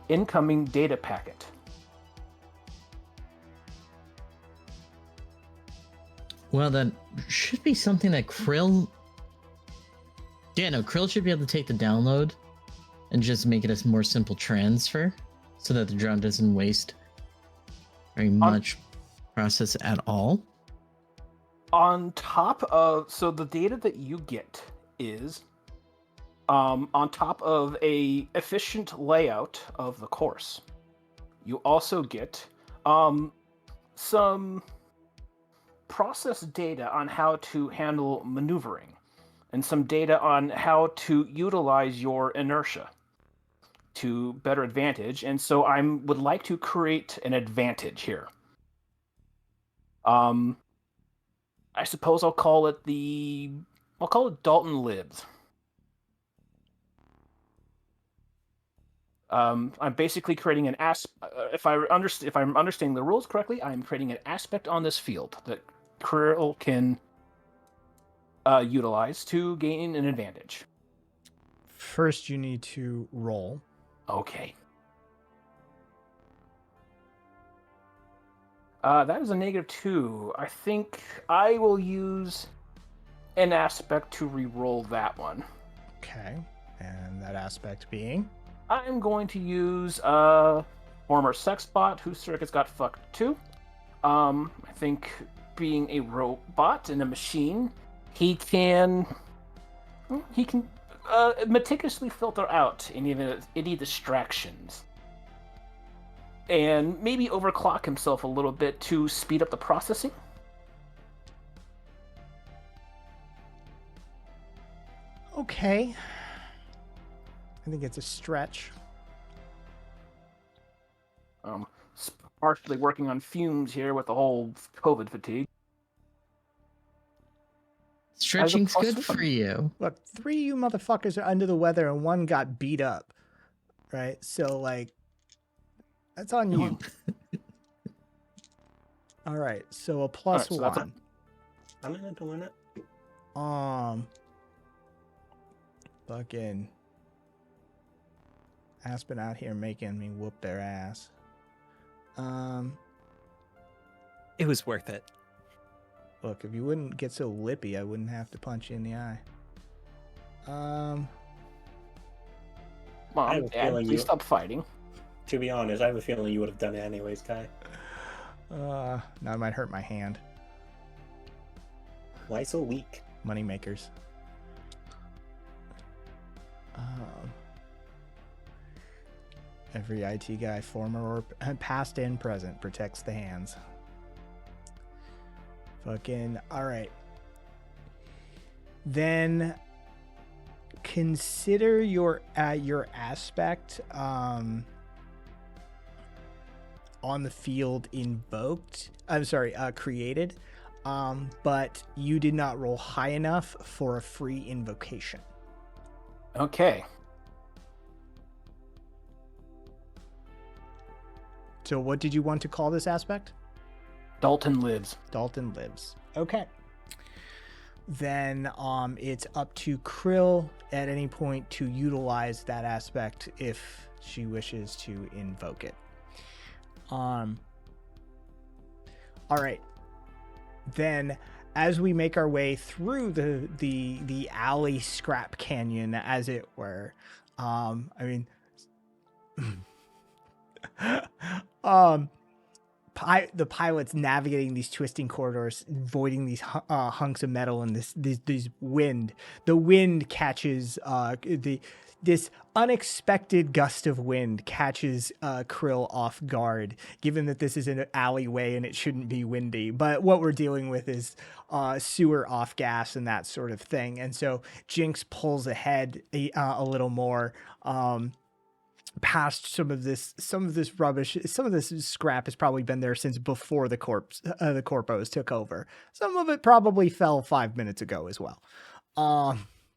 "Incoming data packet." Well, that should be something that Krill... Yeah, no, Krill should be able to take the download and just make it a more simple transfer so that the drone doesn't waste very much process at all. On top of... So the data that you get is on top of a efficient layout of the course. You also get some process data on how to handle maneuvering and some data on how to utilize your inertia to better advantage. And so I would like to create an advantage here. I suppose I'll call it Dalton Lives. I'm basically creating an if I'm understanding the rules correctly, I'm creating an aspect on this field that Krill can utilize to gain an advantage. First, you need to roll. Okay. That is a -2. I think I will use an aspect to re-roll that one. Okay. And that aspect being? I'm going to use former sex bot whose circuits got fucked too. I think being a robot and a machine, he can meticulously filter out any distractions, and maybe overclock himself a little bit to speed up the processing. Okay. I think it's a stretch. Partially working on fumes here with the whole COVID fatigue. Stretching's plus good one. for you. Look, 3 of you motherfuckers are under the weather and 1 got beat up. Right? So, like, that's on you. All right. So a plus All right, so 1. I'm in it to win it. Fucking Aspen out here making me whoop their ass. It was worth it. Look, if you wouldn't get so lippy, I wouldn't have to punch you in the eye. I Mom, have a Dad, feeling please you- stop fighting. To be honest, I have a feeling you would have done it anyways, Kai. Now I might hurt my hand. Why so weak? Moneymakers. Every IT guy, former or past and present, protects the hands. Fucking all right. Then consider your aspect on the field invoked. I'm sorry, created. But you did not roll high enough for a free invocation. Okay. So what did you want to call this aspect? Dalton lives. Dalton lives. Okay. Then it's up to Krill at any point to utilize that aspect if she wishes to invoke it. All right. Then as we make our way through the alley scrap canyon, as it were, the pilot's navigating these twisting corridors, avoiding these hunks of metal and these wind. The wind catches this unexpected gust of wind catches Krill off guard, given that this is an alleyway and it shouldn't be windy. But what we're dealing with is sewer off gas and that sort of thing. And so Jinx pulls ahead a little more. Past some of this rubbish, some of this scrap has probably been there since before the corpos took over. Some of it probably fell 5 minutes ago as well.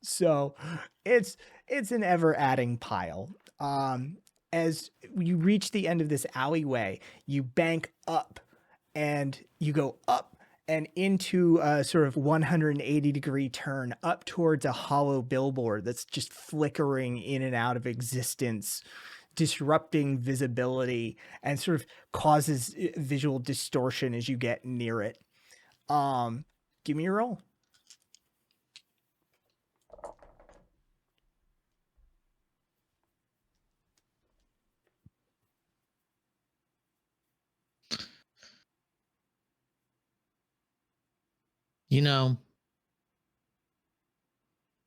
So it's an ever adding pile. As you reach the end of this alleyway, you bank up and you go up and into a sort of 180-degree turn up towards a hollow billboard that's just flickering in and out of existence, disrupting visibility and sort of causes visual distortion as you get near it. Give me a roll. You know,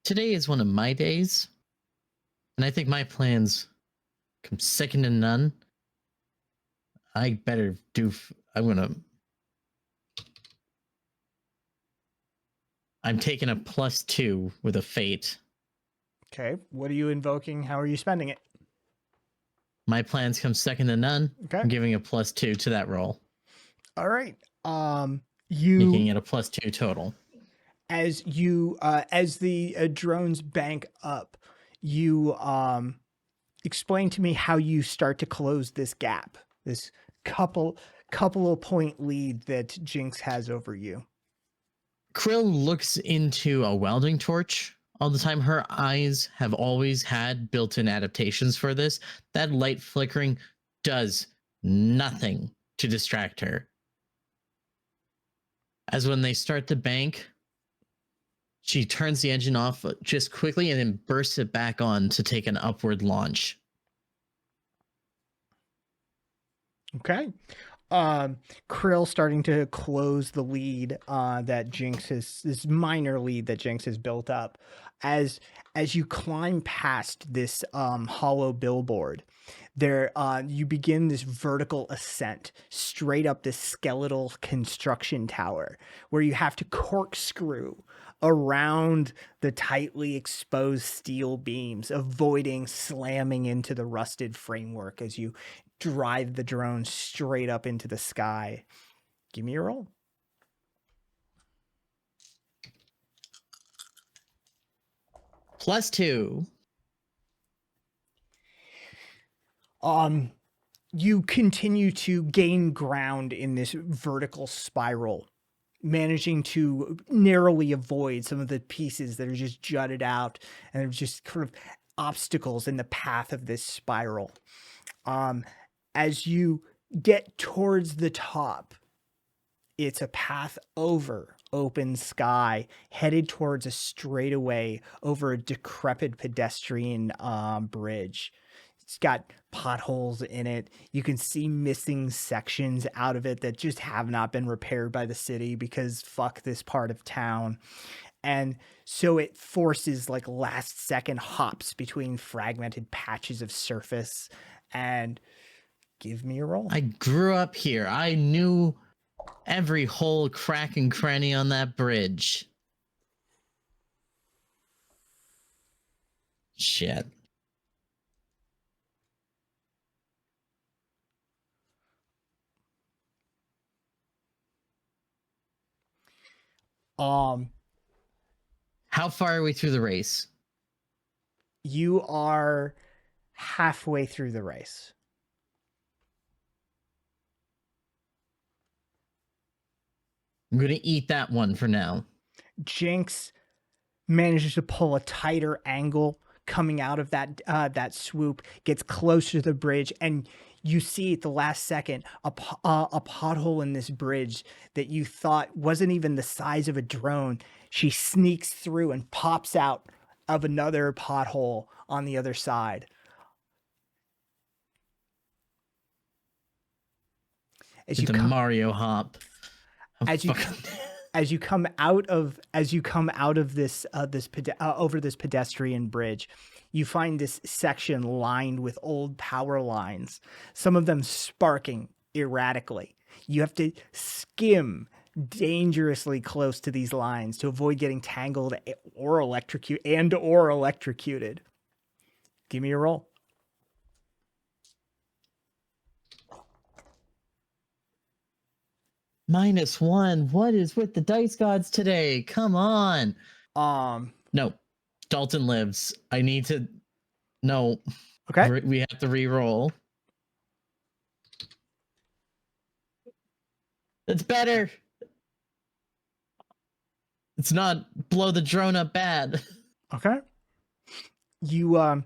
today is one of my days, and I think my plans come second to none. I better do. I'm taking a +2 with a fate. Okay. What are you invoking? How are you spending it? My plans come second to none. Okay. I'm giving a +2 to that roll. All right. Making it a +2 total. As the drones bank up, you explain to me how you start to close this gap, this couple of point lead that Jinx has over you. Krill looks into a welding torch all the time. Her eyes have always had built-in adaptations for this. That light flickering does nothing to distract her. as when they start to bank, she turns the engine off just quickly and then bursts it back on to take an upward launch. Okay. Krill starting to close the lead that Jinx has, this minor lead that Jinx has built up. As you climb past this hollow billboard, there you begin this vertical ascent straight up this skeletal construction tower where you have to corkscrew around the tightly exposed steel beams, avoiding slamming into the rusted framework as you drive the drone straight up into the sky. Give me a roll. +2. You continue to gain ground in this vertical spiral, managing to narrowly avoid some of the pieces that are just jutted out and are just kind of obstacles in the path of this spiral. As you get towards the top, it's a path over open sky, headed towards a straightaway over a decrepit pedestrian bridge. It's got potholes in it. You can see missing sections out of it that just have not been repaired by the city because fuck this part of town. And so it forces like last second hops between fragmented patches of surface. And give me a roll. I grew up here. I knew every hole, crack, and cranny on that bridge. Shit. How far are we through the race? You are halfway through the race. I'm gonna eat that one for now. Jinx manages to pull a tighter angle coming out of that swoop, gets closer to the bridge, and you see at the last second a pothole in this bridge that you thought wasn't even the size of a drone. She sneaks through and pops out of another pothole on the other side. As you the Mario hop. As you come out of this over this pedestrian bridge, you find this section lined with old power lines, some of them sparking erratically. You have to skim dangerously close to these lines to avoid getting tangled or electrocuted. Give me a roll. -1. What is with the dice gods today? Come on. No. Dalton lives. I need to. No. Okay. We have to re-roll. It's better. It's not blow the drone up bad. Okay. You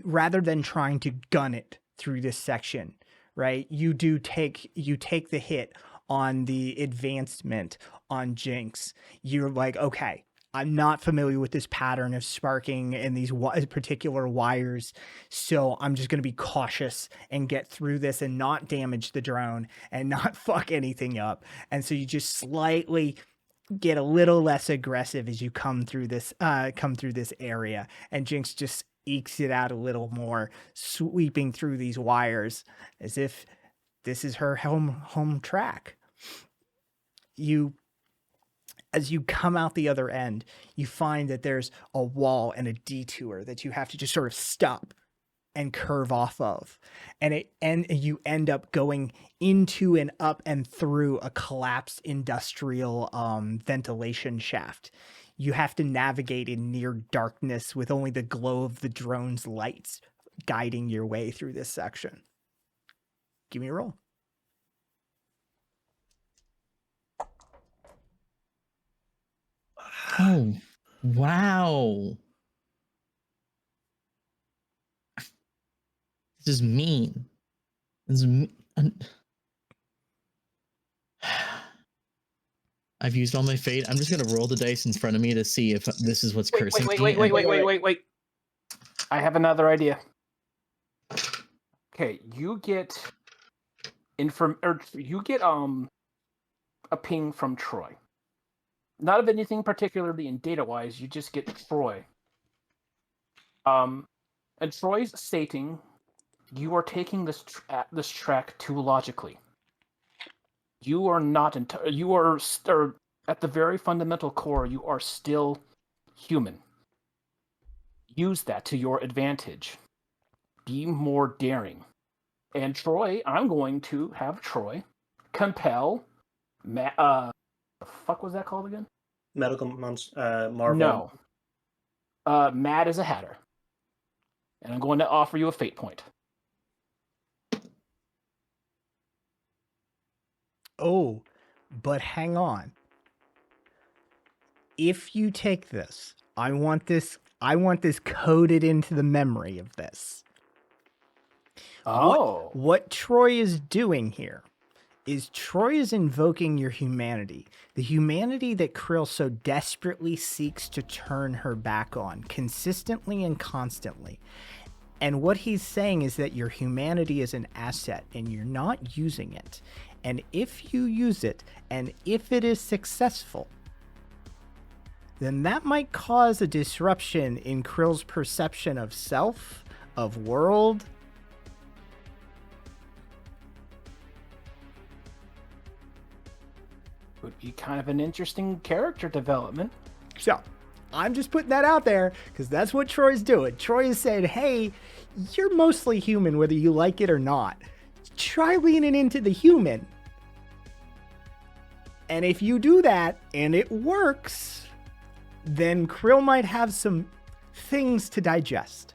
rather than trying to gun it through this section, right? You take the hit on the advancement on Jinx. You're like, okay, I'm not familiar with this pattern of sparking in these particular wires, so I'm just going to be cautious and get through this and not damage the drone and not fuck anything up. And so you just slightly get a little less aggressive as you come through this area, and Jinx just ekes it out a little more, sweeping through these wires as if this is her home track. As you come out the other end, you find that there's a wall and a detour that you have to just sort of stop and curve off of. And you end up going into and up and through a collapsed industrial ventilation shaft. You have to navigate in near darkness with only the glow of the drone's lights guiding your way through this section. Give me a roll. Oh, wow. This is mean. This is I've used all my fate. I'm just gonna roll the dice in front of me to see if this is what's cursing me. Wait. I have another idea. Okay, you get a ping from Troy. Not of anything particularly in data-wise, you just get Troy. And Troy's stating you are taking this track too logically. You are not at the very fundamental core, you are still human. Use that to your advantage. Be more daring. And Troy, I'm going to have Troy compel the fuck was that called again? Medical Marvel. No. Mad as a Hatter. And I'm going to offer you a fate point. Oh, but hang on. If you take this, I want this coded into the memory of this. Oh. What Troy is doing here is Troy is invoking your humanity. The humanity that Krill so desperately seeks to turn her back on, consistently and constantly. And what he's saying is that your humanity is an asset and you're not using it. And if you use it, and if it is successful, then that might cause a disruption in Krill's perception of self, of world. Would be kind of an interesting character development. So, I'm just putting that out there because that's what Troy's doing. Troy is saying, hey, you're mostly human whether you like it or not. Try leaning into the human. And if you do that and it works, then Krill might have some things to digest.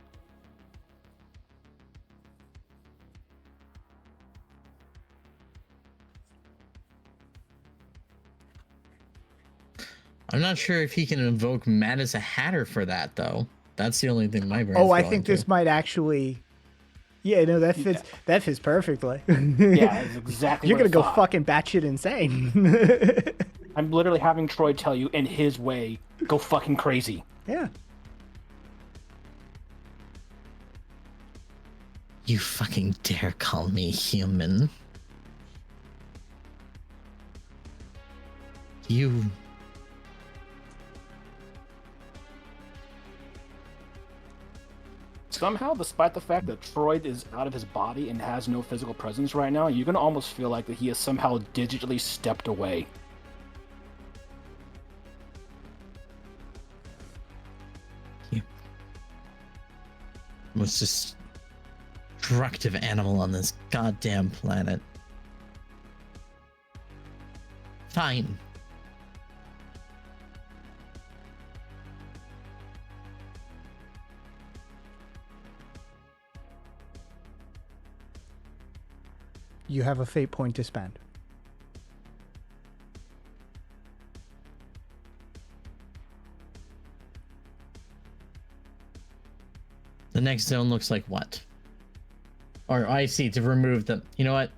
I'm not sure if he can invoke Mad as a Hatter for that, though. That's the only thing my brain's Oh, I going think to. this might actually... Yeah, no, that fits perfectly. Yeah, that's exactly You're what going to I go thought. fucking batshit insane. I'm literally having Troy tell you in his way, go fucking crazy. Yeah. You fucking dare call me human. You... Somehow, despite the fact that Troy is out of his body and has no physical presence right now, you're going to almost feel like that he has somehow digitally stepped away. most destructive animal on this goddamn planet. Fine. You have a fate point to spend. The next zone looks like what? Or I see, to remove them. You know what?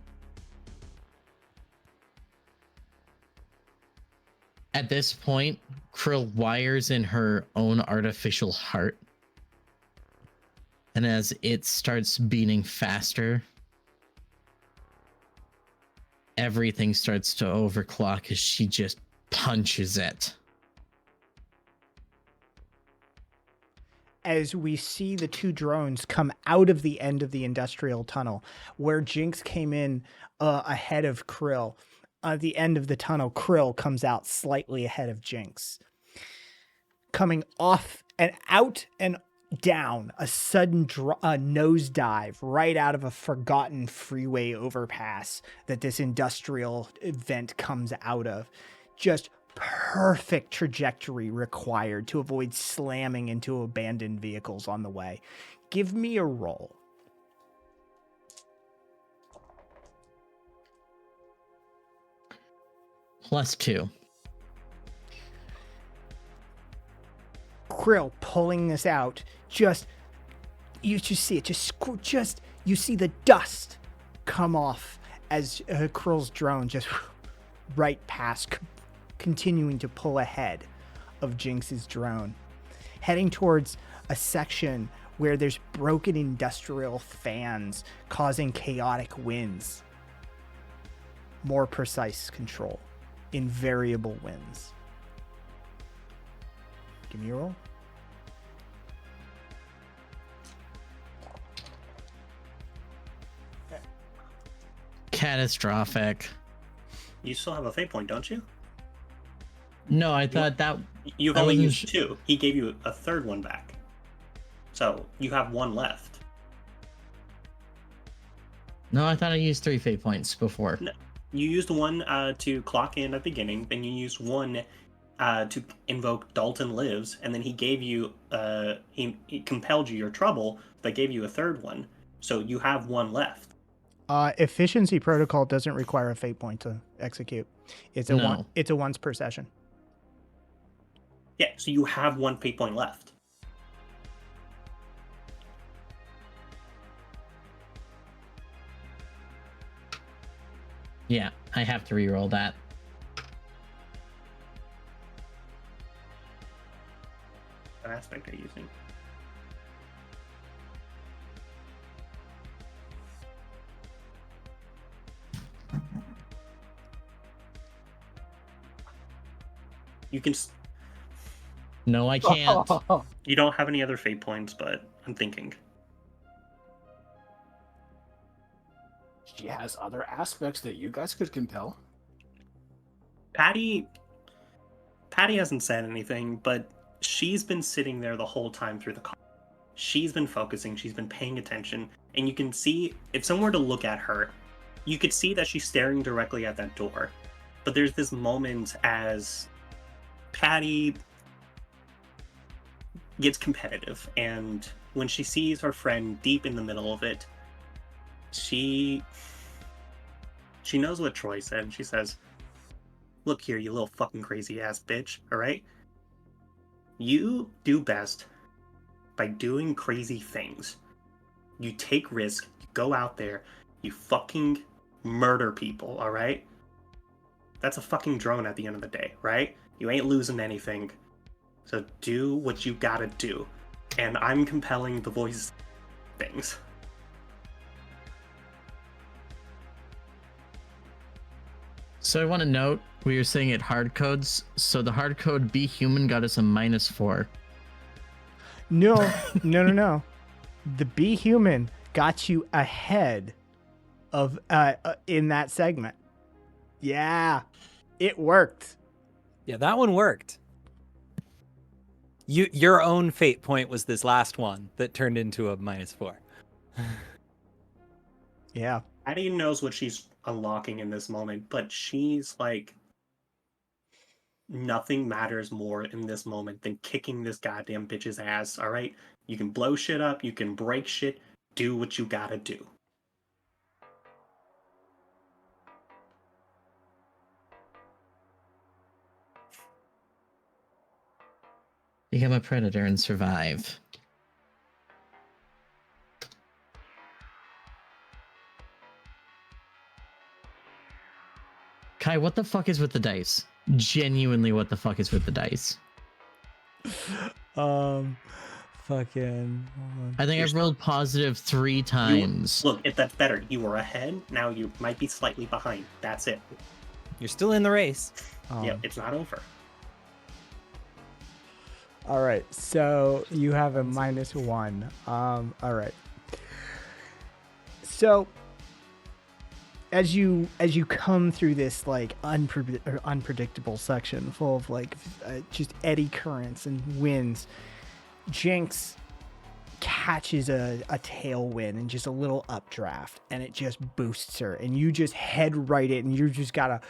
At this point, Krill wires in her own artificial heart. And as it starts beating faster, everything starts to overclock as she just punches it. As we see the two drones come out of the end of the industrial tunnel, where Jinx came in ahead of Krill. At the end of the tunnel, Krill comes out slightly ahead of Jinx. Coming off and out and down, a sudden nosedive right out of a forgotten freeway overpass that this industrial event comes out of. Just perfect trajectory required to avoid slamming into abandoned vehicles on the way. Give me a roll. +2. Krill pulling this out, you just see it, you see the dust come off as Krill's drone just right past, continuing to pull ahead of Jinx's drone, heading towards a section where there's broken industrial fans causing chaotic winds. More precise control in variable winds. Give me a roll. Catastrophic. You still have a fate point, don't you? No, I thought that You've I only wasn't used 2. He gave you a third one back. So you have 1 left. No, I thought I used 3 fate points before. No, you used 1 to clock in at the beginning, then you used 1 to invoke Dalton Lives, and then he gave you, he compelled you your trouble, but gave you a third one. So you have 1 left. Efficiency protocol doesn't require a fate point to execute. It's a once per session. Yeah, so you have 1 fate point left. Yeah, I have to reroll that. What aspect are you using? You can. No, I can't. You don't have any other fate points, but I'm thinking. She has other aspects that you guys could compel. Patty hasn't said anything, but she's been sitting there the whole time through the call. She's been focusing, she's been paying attention, and you can see, if someone were to look at her, you could see that she's staring directly at that door. But there's this moment as Patty gets competitive, and when she sees her friend deep in the middle of it, she knows what Troy said. She says, "Look here, you little fucking crazy ass bitch, alright? You do best by doing crazy things. You take risks, you go out there, you fucking murder people, alright? That's a fucking drone at the end of the day, right? You ain't losing anything. So do what you gotta do." And I'm compelling the voice things. So I want to note, we were saying it hard codes. So the hard code Be Human got us a -4. No. The Be Human got you ahead of in that segment. Yeah, it worked. Yeah, that one worked. Your own fate point was this last one that turned into a -4. Yeah. Addie knows what she's unlocking in this moment, but she's like, nothing matters more in this moment than kicking this goddamn bitch's ass, alright? You can blow shit up, you can break shit, do what you gotta do. Become a predator and survive. Kai, what the fuck is with the dice? Genuinely, what the fuck is with the dice? Fucking. I think I've rolled positive 3 times. Look, if that's better, you were ahead, now you might be slightly behind. That's it. You're still in the race. Yeah, it's not over. All right, so you have a -1. All right. So as you come through this like unpredictable section full of like just eddy currents and winds, Jinx catches a tailwind and just a little updraft, and it just boosts her, and you just head right it, and you've just got a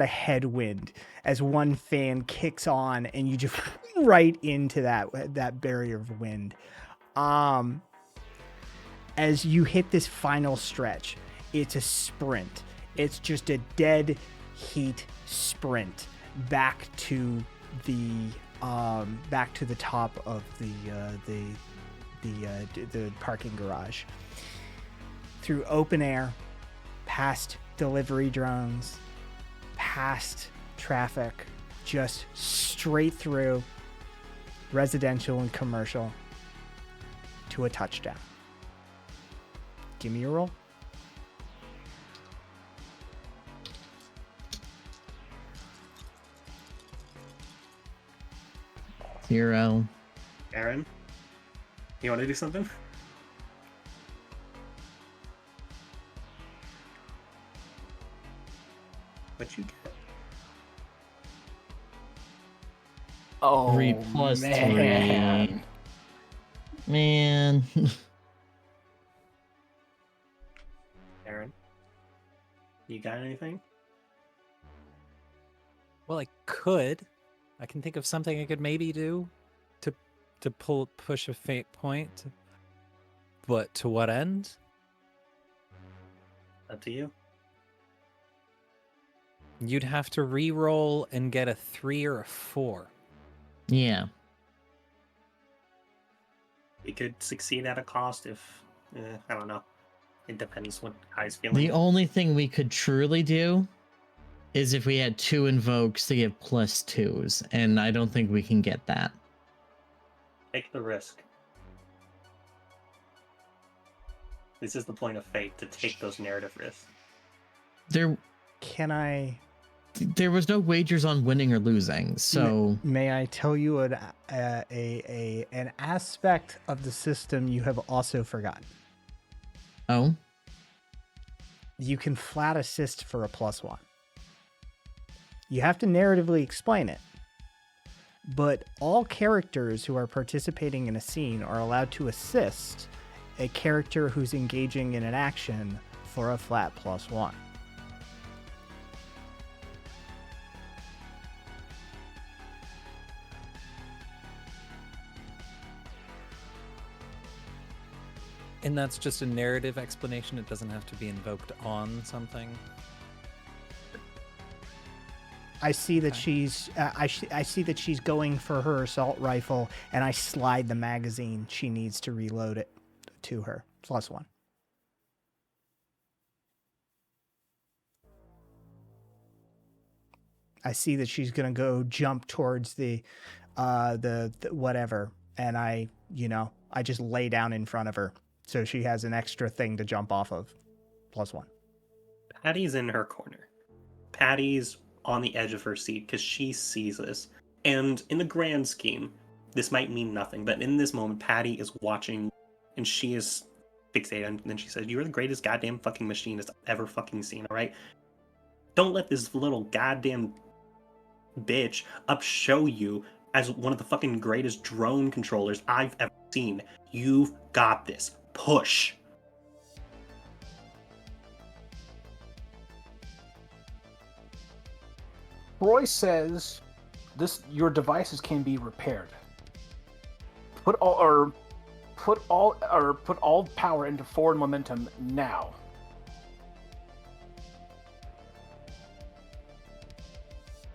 headwind as one fan kicks on, and you just right into that barrier of wind. As you hit this final stretch, it's a sprint. It's just a dead heat sprint back to the top of the parking garage, through open air, past delivery drones, past traffic just straight through residential and commercial to a touchdown. Give me a roll. Zero. Aaron, you want to do something? What'd you get? Oh, 3 plus man. 3. Man. Aaron, you got anything? Well, I can think of something I could maybe do to push a fate point. But to what end? Up to you. You'd have to re-roll and get a 3 or a 4. Yeah. You could succeed at a cost if, I don't know. It depends what Kai's feeling. The only thing we could truly do is if we had 2 invokes to get +2s, and I don't think we can get that. Take the risk. This is the point of fate, to take those narrative risks. There was no wagers on winning or losing, so May I tell you an aspect of the system you have also forgotten? oh, You can flat assist for a +1. You have to narratively explain it. But all characters who are participating in a scene are allowed to assist a character who's engaging in an action for a flat +1. And that's just a narrative explanation. It doesn't have to be invoked on something. I see that she's I see that she's going for her assault rifle, and I slide the magazine she needs to reload it to her. +1. I see that she's gonna go jump towards the whatever, and I just lay down in front of her so she has an extra thing to jump off of. +1. Patty's in her corner. Patty's on the edge of her seat because she sees this. And in the grand scheme, this might mean nothing, but in this moment, Patty is watching and she is fixated. And then she says, "You're the greatest goddamn fucking machinist I've ever fucking seen, alright? Don't let this little goddamn bitch upshow you as one of the fucking greatest drone controllers I've ever seen. You've got this. Push." Roy says, your devices can be repaired. Put all power into forward momentum now.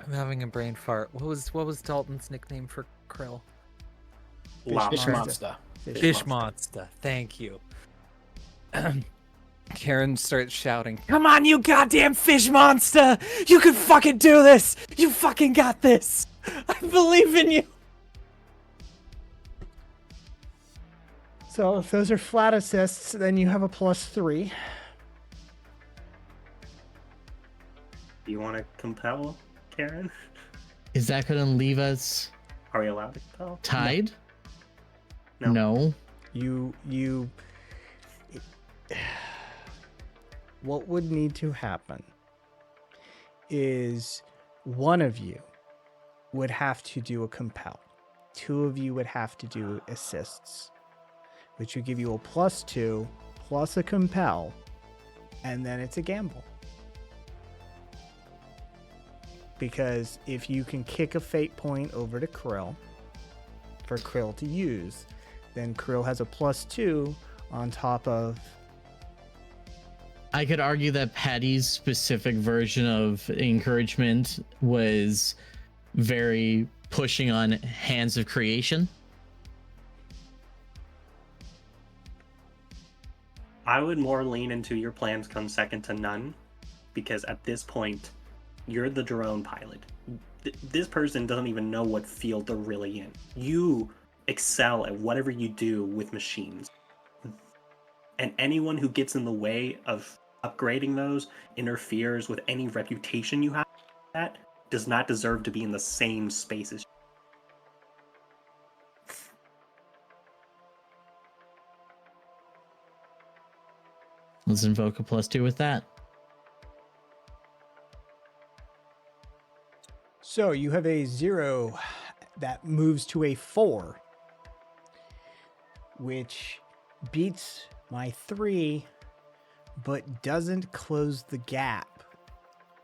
I'm having a brain fart. What was Dalton's nickname for Krill? Fish Llama. monster. Fish monster. Thank you. Karen starts shouting, "Come on, you goddamn fish monster! You can fucking do this! You fucking got this! I believe in you!" So if those are flat assists, then you have a +3. Do you want to compel, Karen? is that going to leave us Are we allowed to compel? tied? No. No. What would need to happen is one of you would have to do a compel. 2 of you would have to do assists, which would give you a +2 plus a compel, and then it's a gamble. Because if you can kick a fate point over to Krill for Krill to use, then Krill has a +2 on top of. I could argue that Patty's specific version of encouragement was very pushing on hands of creation. I would more lean into your plans come second to none, because at this point, you're the drone pilot. this person doesn't even know what field they're really in. You excel at whatever you do with machines. And anyone who gets in the way of upgrading those, interferes with any reputation you have, that does not deserve to be in the same space as you. Let's invoke a +2 with that. So you have a 0 that moves to a 4, which beats my 3, but doesn't close the gap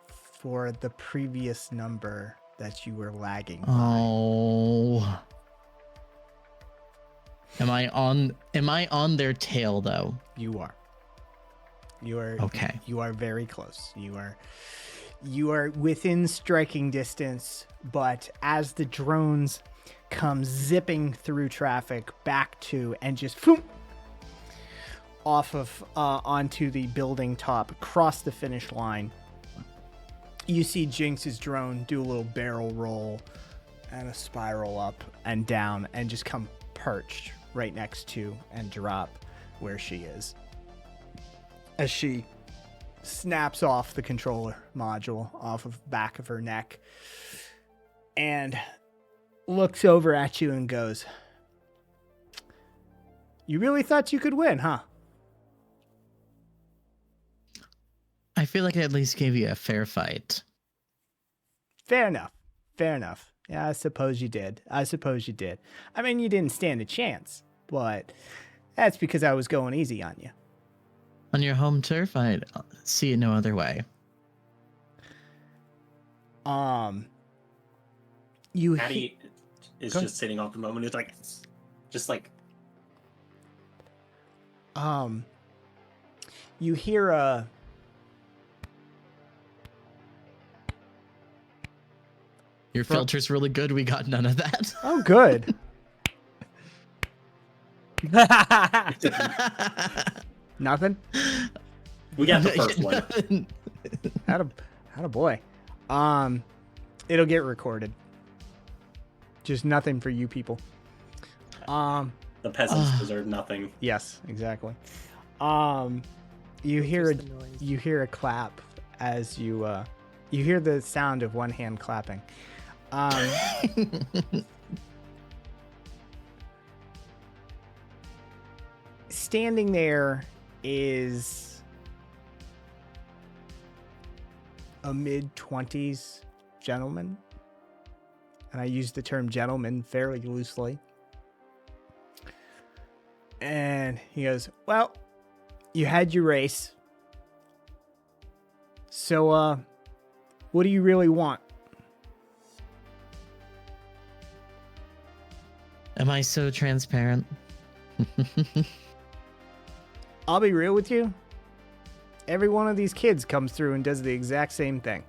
for the previous number that you were lagging by. Oh. Am I on their tail though? You are. You are Okay. You are very close. You are within striking distance, but as the drones come zipping through traffic back to and just boom, off of onto the building top, across the finish line, you see Jinx's drone do a little barrel roll and a spiral up and down and just come perched right next to and drop where she is. As she snaps off the controller module off of the back of her neck and looks over at you and goes, "You really thought you could win, huh?" I feel like I at least gave you a fair fight. Fair enough. Fair enough. Yeah, I suppose you did. I mean, you didn't stand a chance, but that's because I was going easy on you. On your home turf, I'd see it no other way. You Patty is Go just sitting off the moment. It's like, you hear a Your filter's really good. We got none of that. oh good. Nothing. we got the first one. Had a boy. It'll get recorded. Just nothing for you people. The peasants deserve nothing. Yes, exactly. You hear a clap as you hear the sound of one hand clapping. Standing there is a mid-20s gentleman. And I use the term gentleman fairly loosely. And he goes, "Well, you had your race. So, what do you really want?" Am I so transparent? I'll be real with you. Every one of these kids comes through and does the exact same thing.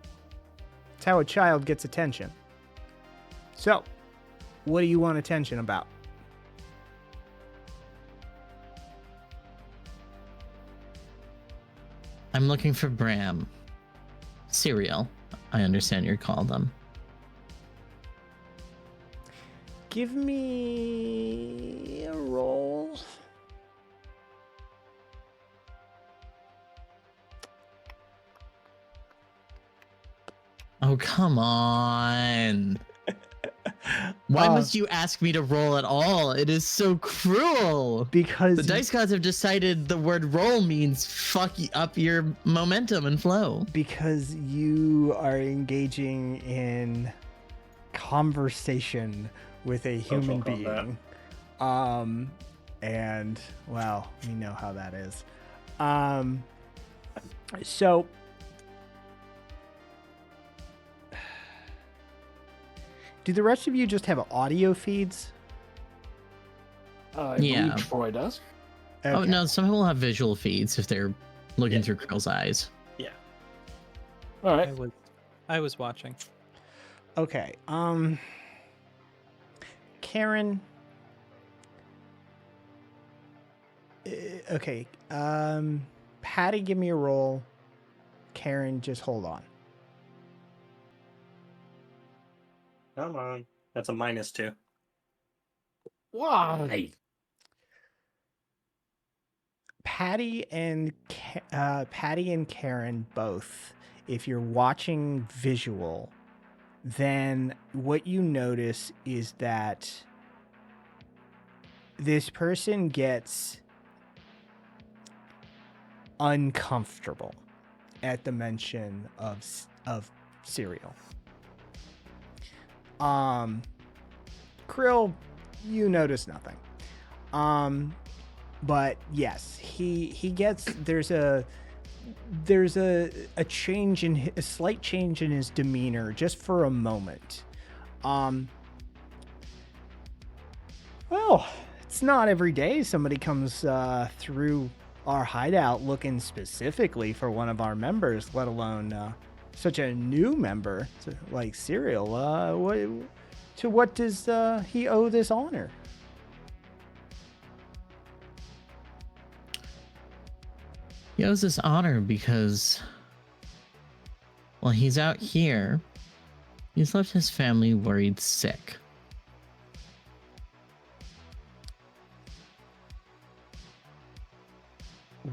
It's how a child gets attention. So, what do you want attention about? I'm looking for Bram. Cereal. I understand you call them. Give me a roll. Oh, come on. Why must you ask me to roll at all? It is so cruel. Because The dice gods have decided the word roll means fuck up your momentum and flow. because you are engaging in conversation with a human Social combat. being. And well, we know how that is. So do the rest of you just have audio feeds? I Yeah. believe Troy does. Oh, Okay. no, some people have visual feeds if they're looking Yeah. through Krill's eyes. All right. I was watching. Okay. Karen. Okay. Patty, give me a roll. Karen, just hold on. Come on. That's a -2. Why? Patty and Karen both. If you're watching visual, then what you notice is that this person gets uncomfortable at the mention of cereal. Krill, you notice nothing. But yes, he gets there's a change in a slight change in his demeanor just for a moment. Well, it's not every day somebody comes through our hideout looking specifically for one of our members, let alone such a new member like Serial. What does he owe this honor? He owes this honor because, while he's out here, he's left his family worried sick.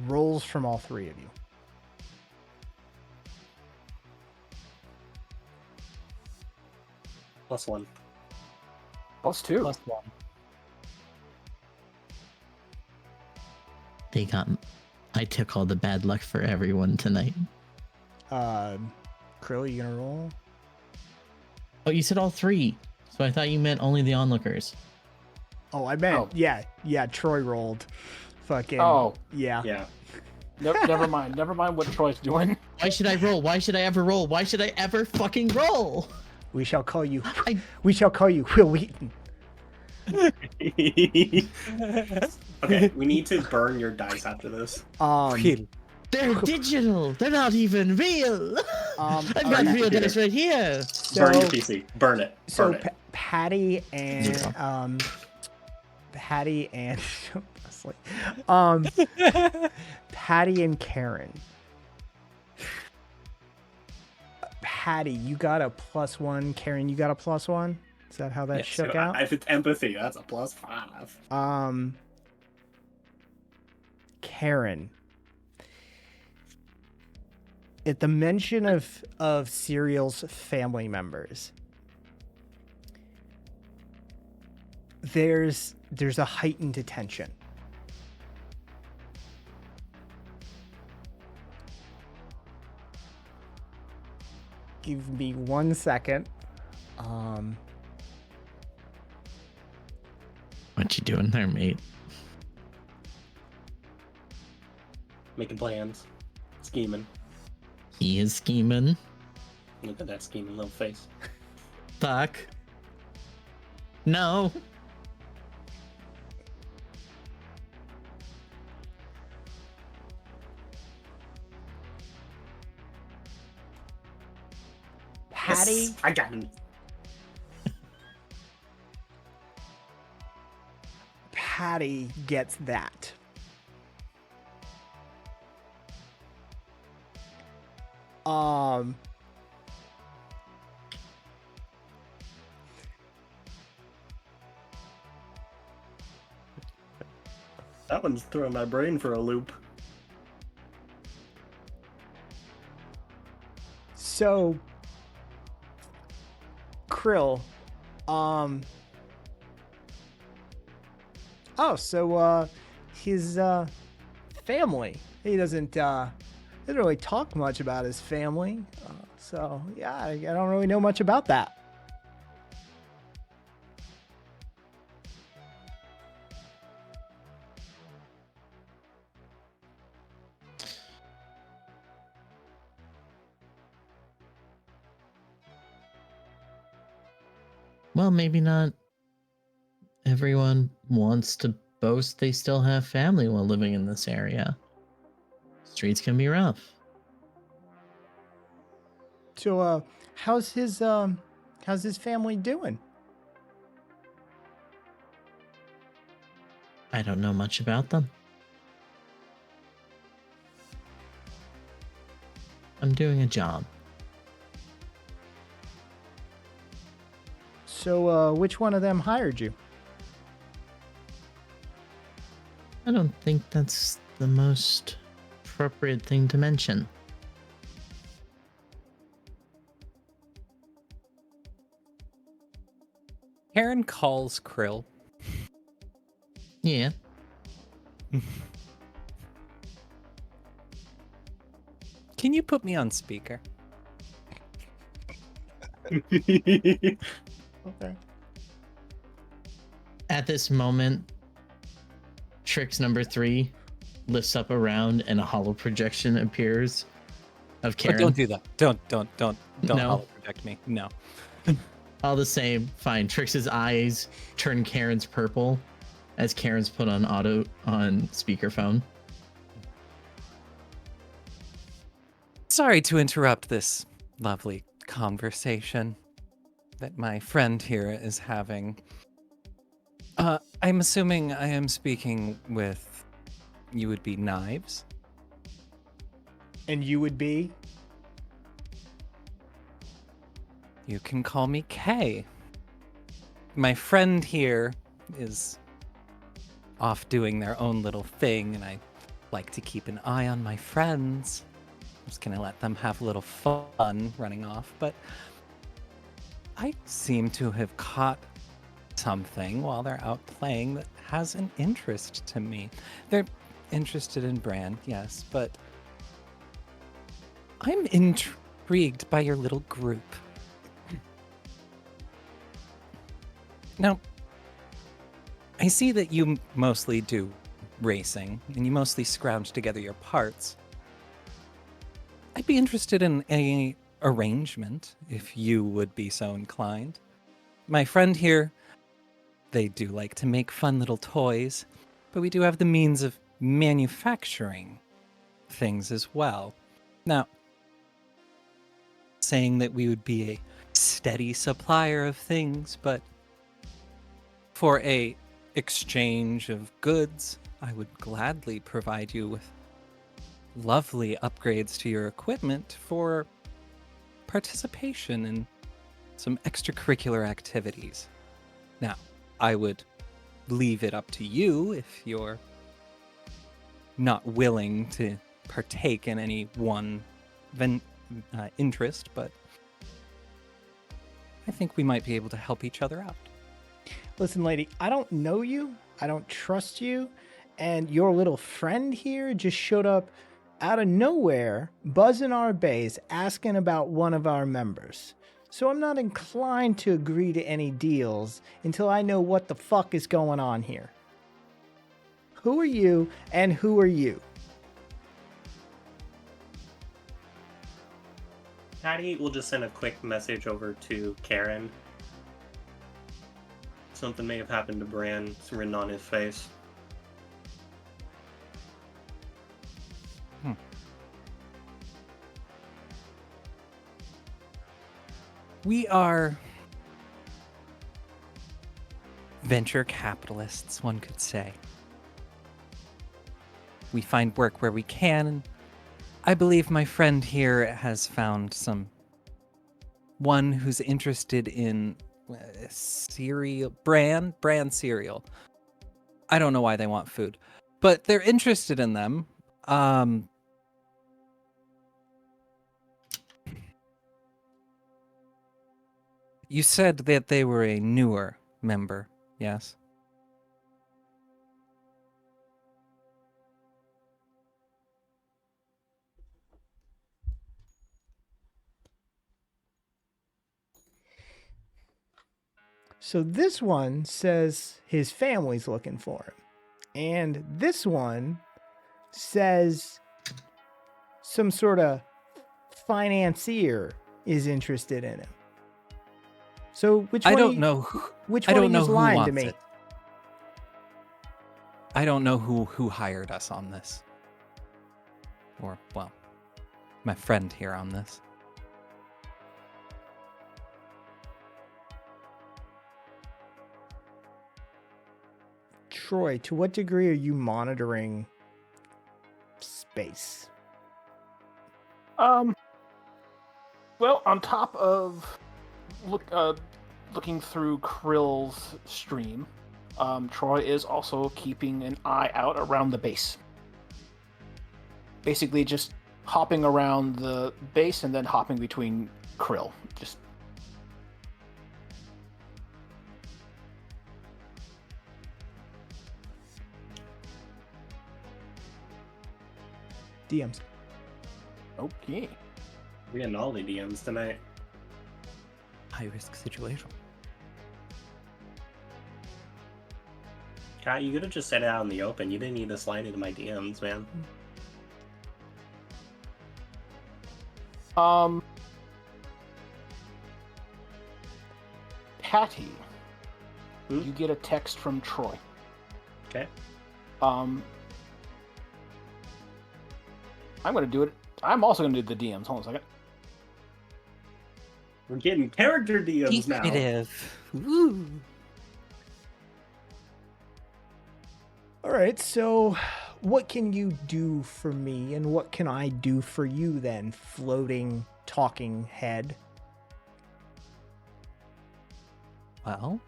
Rolls from all three of you. +1. +2. +1. I took all the bad luck for everyone tonight. Krill, you gonna roll? Oh, you said all three. So I thought you meant only the onlookers. Oh, I meant Oh. yeah. Troy rolled. Fucking Oh. yeah. Yeah. Never mind. Never mind what Troy's doing. Why should I roll? Why should I ever roll? Why should I ever fucking roll? We shall call you. I- We shall call you Will Wheaton. Okay, we need to burn your dice after this. They're digital. They're not even real. I've got Alright, real Peter. dice right here. Burn your So PC. Burn it. so Burn it. Patty and Zero. Patty and Patty and Karen. Patty, you got a +1. Karen, you got a +1. Is that how that Yes, shook so out? If it's empathy, that's a +5. Karen. At the mention of Serial's family members, there's a heightened attention. Give me 1 second. What you doing there, mate? Making plans. Scheming. He is scheming. Look at that scheming little face. Fuck. No. Patty, Yes, I got him. Patty gets that. That one's throwing my brain for a loop. So, Krill, his family. He doesn't really talk much about his family. So yeah, I don't really know much about that. Well, maybe not everyone wants to boast they still have family while living in this area. Streets can be rough. So how's his family doing? I don't know much about them. I'm doing a job. So, which one of them hired you? I don't think that's the most appropriate thing to mention. Karen calls Krill. Yeah. Can you put me on speaker? Okay. At this moment, Tricks number 3 lifts up around and a hollow projection appears of Oh, Karen. don't do that. Don't No. hollow project me. No. All the same, fine. Trix's eyes turn Karen's purple as Karen's put on speakerphone. Sorry to interrupt this lovely conversation that my friend here is having. I'm assuming I am speaking with you would be Knives. And you would be? You can call me Kay. My friend here is off doing their own little thing, and I like to keep an eye on my friends. I'm just gonna let them have a little fun running off, but I seem to have caught something while they're out playing that has an interest to me. They're interested in Brand, yes, but I'm intrigued by your little group. Now, I see that you mostly do racing, and you mostly scrounge together your parts. I'd be interested in a arrangement, if you would be so inclined. My friend here, they do like to make fun little toys, but we do have the means of manufacturing things as well. Now, saying that we would be a steady supplier of things, but for a exchange of goods, I would gladly provide you with lovely upgrades to your equipment for participation in some extracurricular activities. Now, I would leave it up to you if you're not willing to partake in any one interest, but I think we might be able to help each other out. Listen, lady, I don't know you. I don't trust you. And your little friend here just showed up out of nowhere, buzzing our base, asking about one of our members. So I'm not inclined to agree to any deals until I know what the fuck is going on here. Who are you and who are you? Patty will just send a quick message over to Karen. Something may have happened to Bran. It's written on his face. We are venture capitalists, one could say. We find work where we can, and I believe my friend here has found one who's interested in cereal, brand cereal. I don't know why they want food, but they're interested in them. You said that they were a newer member, yes? So this one says his family's looking for him. And this one says some sort of financier is interested in him. So which one? I don't know who. Which I one don't know is who lying to wants me? it. I don't know who hired us on this. Or, well, my friend here on this. Troy, to what degree are you monitoring space? Well, on top of looking through Krill's stream, Troy is also keeping an eye out around the base. Basically, just hopping around the base and then hopping between Krill. Just DMs. okay. We're getting all the DMs tonight. High risk situation. Kat, you could have just said it out in the open. You didn't need to slide into my DMs, man. Patty, Hmm? you get a text from Troy. Okay. I'm gonna do it. I'm also gonna do the DMs. Hold on a second. We're getting character DMs now. Secretive. Woo. All right, so what can you do for me and what can I do for you then, floating, talking head? Well,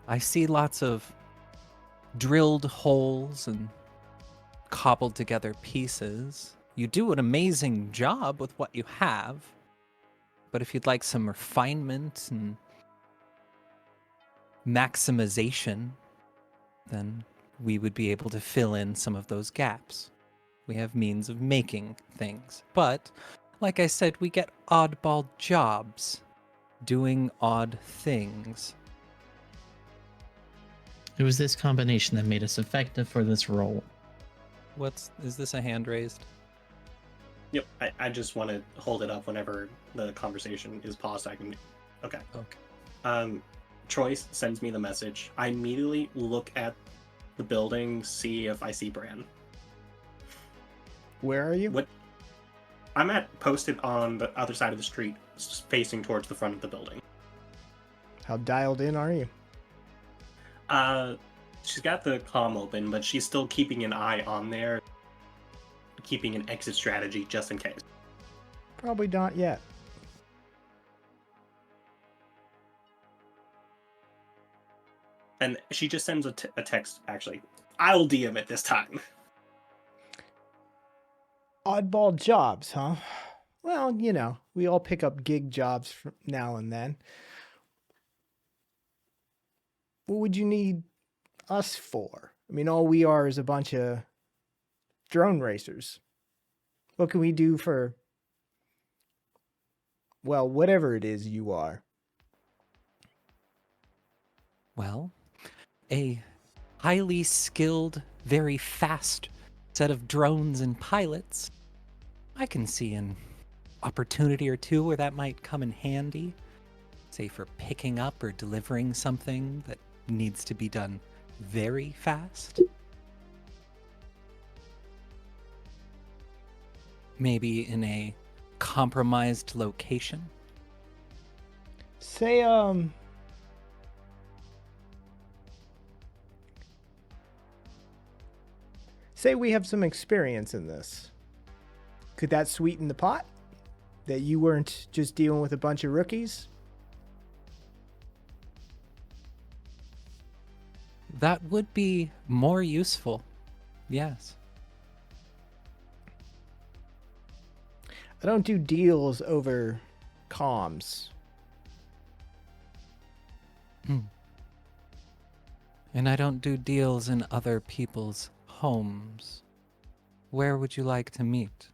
I see lots of drilled holes and cobbled together pieces. You do an amazing job with what you have, but if you'd like some refinement and maximization, then we would be able to fill in some of those gaps. We have means of making things, but like I said, we get oddball jobs doing odd things. It was this combination that made us effective for this role. Is this a hand raised? Yep, I just want to hold it up whenever the conversation is paused. I can. Okay. Troy sends me the message. I immediately look at the building, see if I see Bran. Where are you? What? I'm posted on the other side of the street, facing towards the front of the building. How dialed in are you? She's got the comm open, but she's still keeping an eye on there, keeping an exit strategy just in case. Probably not yet. And she just sends a text, actually. I'll DM it this time. Oddball jobs, huh? Well, you know, we all pick up gig jobs from now and then. What would you need us for? I mean, all we are is a bunch of drone racers. What can we do for, well, whatever it is you are? Well, a highly skilled, very fast set of drones and pilots. I can see an opportunity or two where that might come in handy, say for picking up or delivering something that needs to be done very fast. Maybe in a compromised location. Say, say we have some experience in this. Could that sweeten the pot? That you weren't just dealing with a bunch of rookies? That would be more useful. Yes. I don't do deals over comms. And I don't do deals in other people's homes. Where would you like to meet?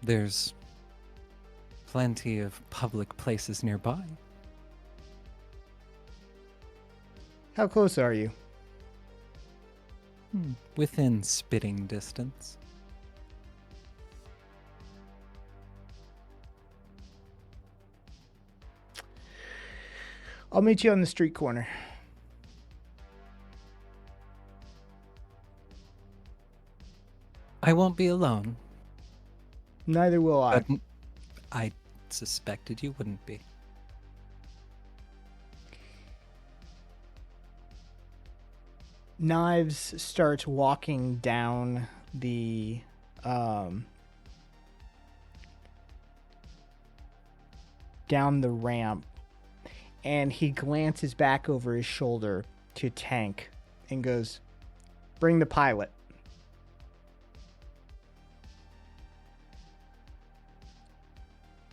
There's plenty of public places nearby. How close are you? Within spitting distance. I'll meet you on the street corner. I won't be alone, Neither will I. but I suspected you wouldn't be. Knives starts walking down the down the ramp, and he glances back over his shoulder to Tank and goes, "Bring the pilot."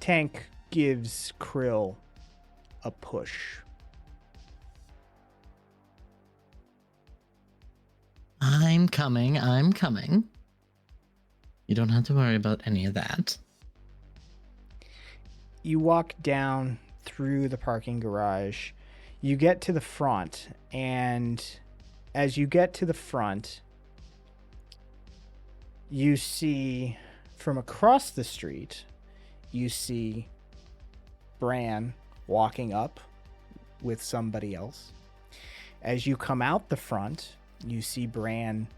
Tank gives Krill a push. I'm coming. I'm coming. You don't have to worry about any of that. You walk down through the parking garage. You get to the front, and as you get to the front, you see from across the street, you see Bran walking up with somebody else. As you come out the front, you see Bran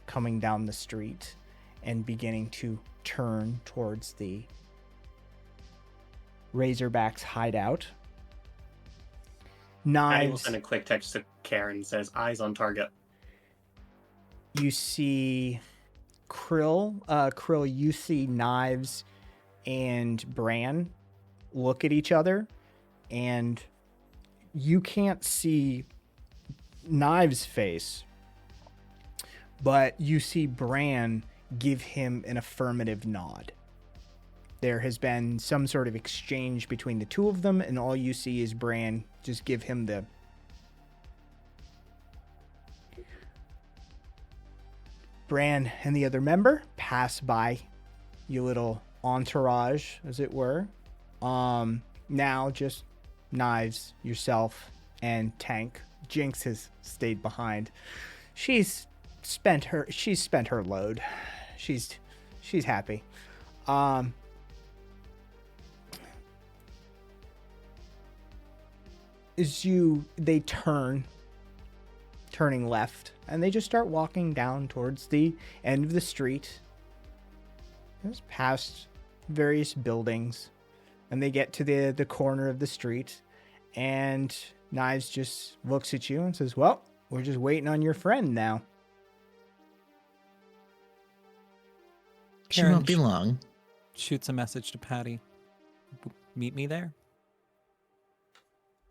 coming down the street and beginning to turn towards the Razorback's hideout. Patty will Knives, send a quick text to Karen and says, "Eyes on target." you see Krill. Krill, you see Knives and Bran look at each other, and you can't see Knives' face, but you see Bran give him an affirmative nod. There has been some sort of exchange between the two of them, and all you see is Bran just give him the Bran and the other member pass by you little entourage, as it were. Now just Knives, yourself, and Tank. Jinx has stayed behind. She's spent her load. She's happy. They turning left, and they just start walking down towards the end of the street. Just past various buildings, and they get to the corner of the street, and Knives just looks at you and says, "Well, we're just waiting on your friend now." She Karen won't be long. shoots a message to Patty. Meet me there.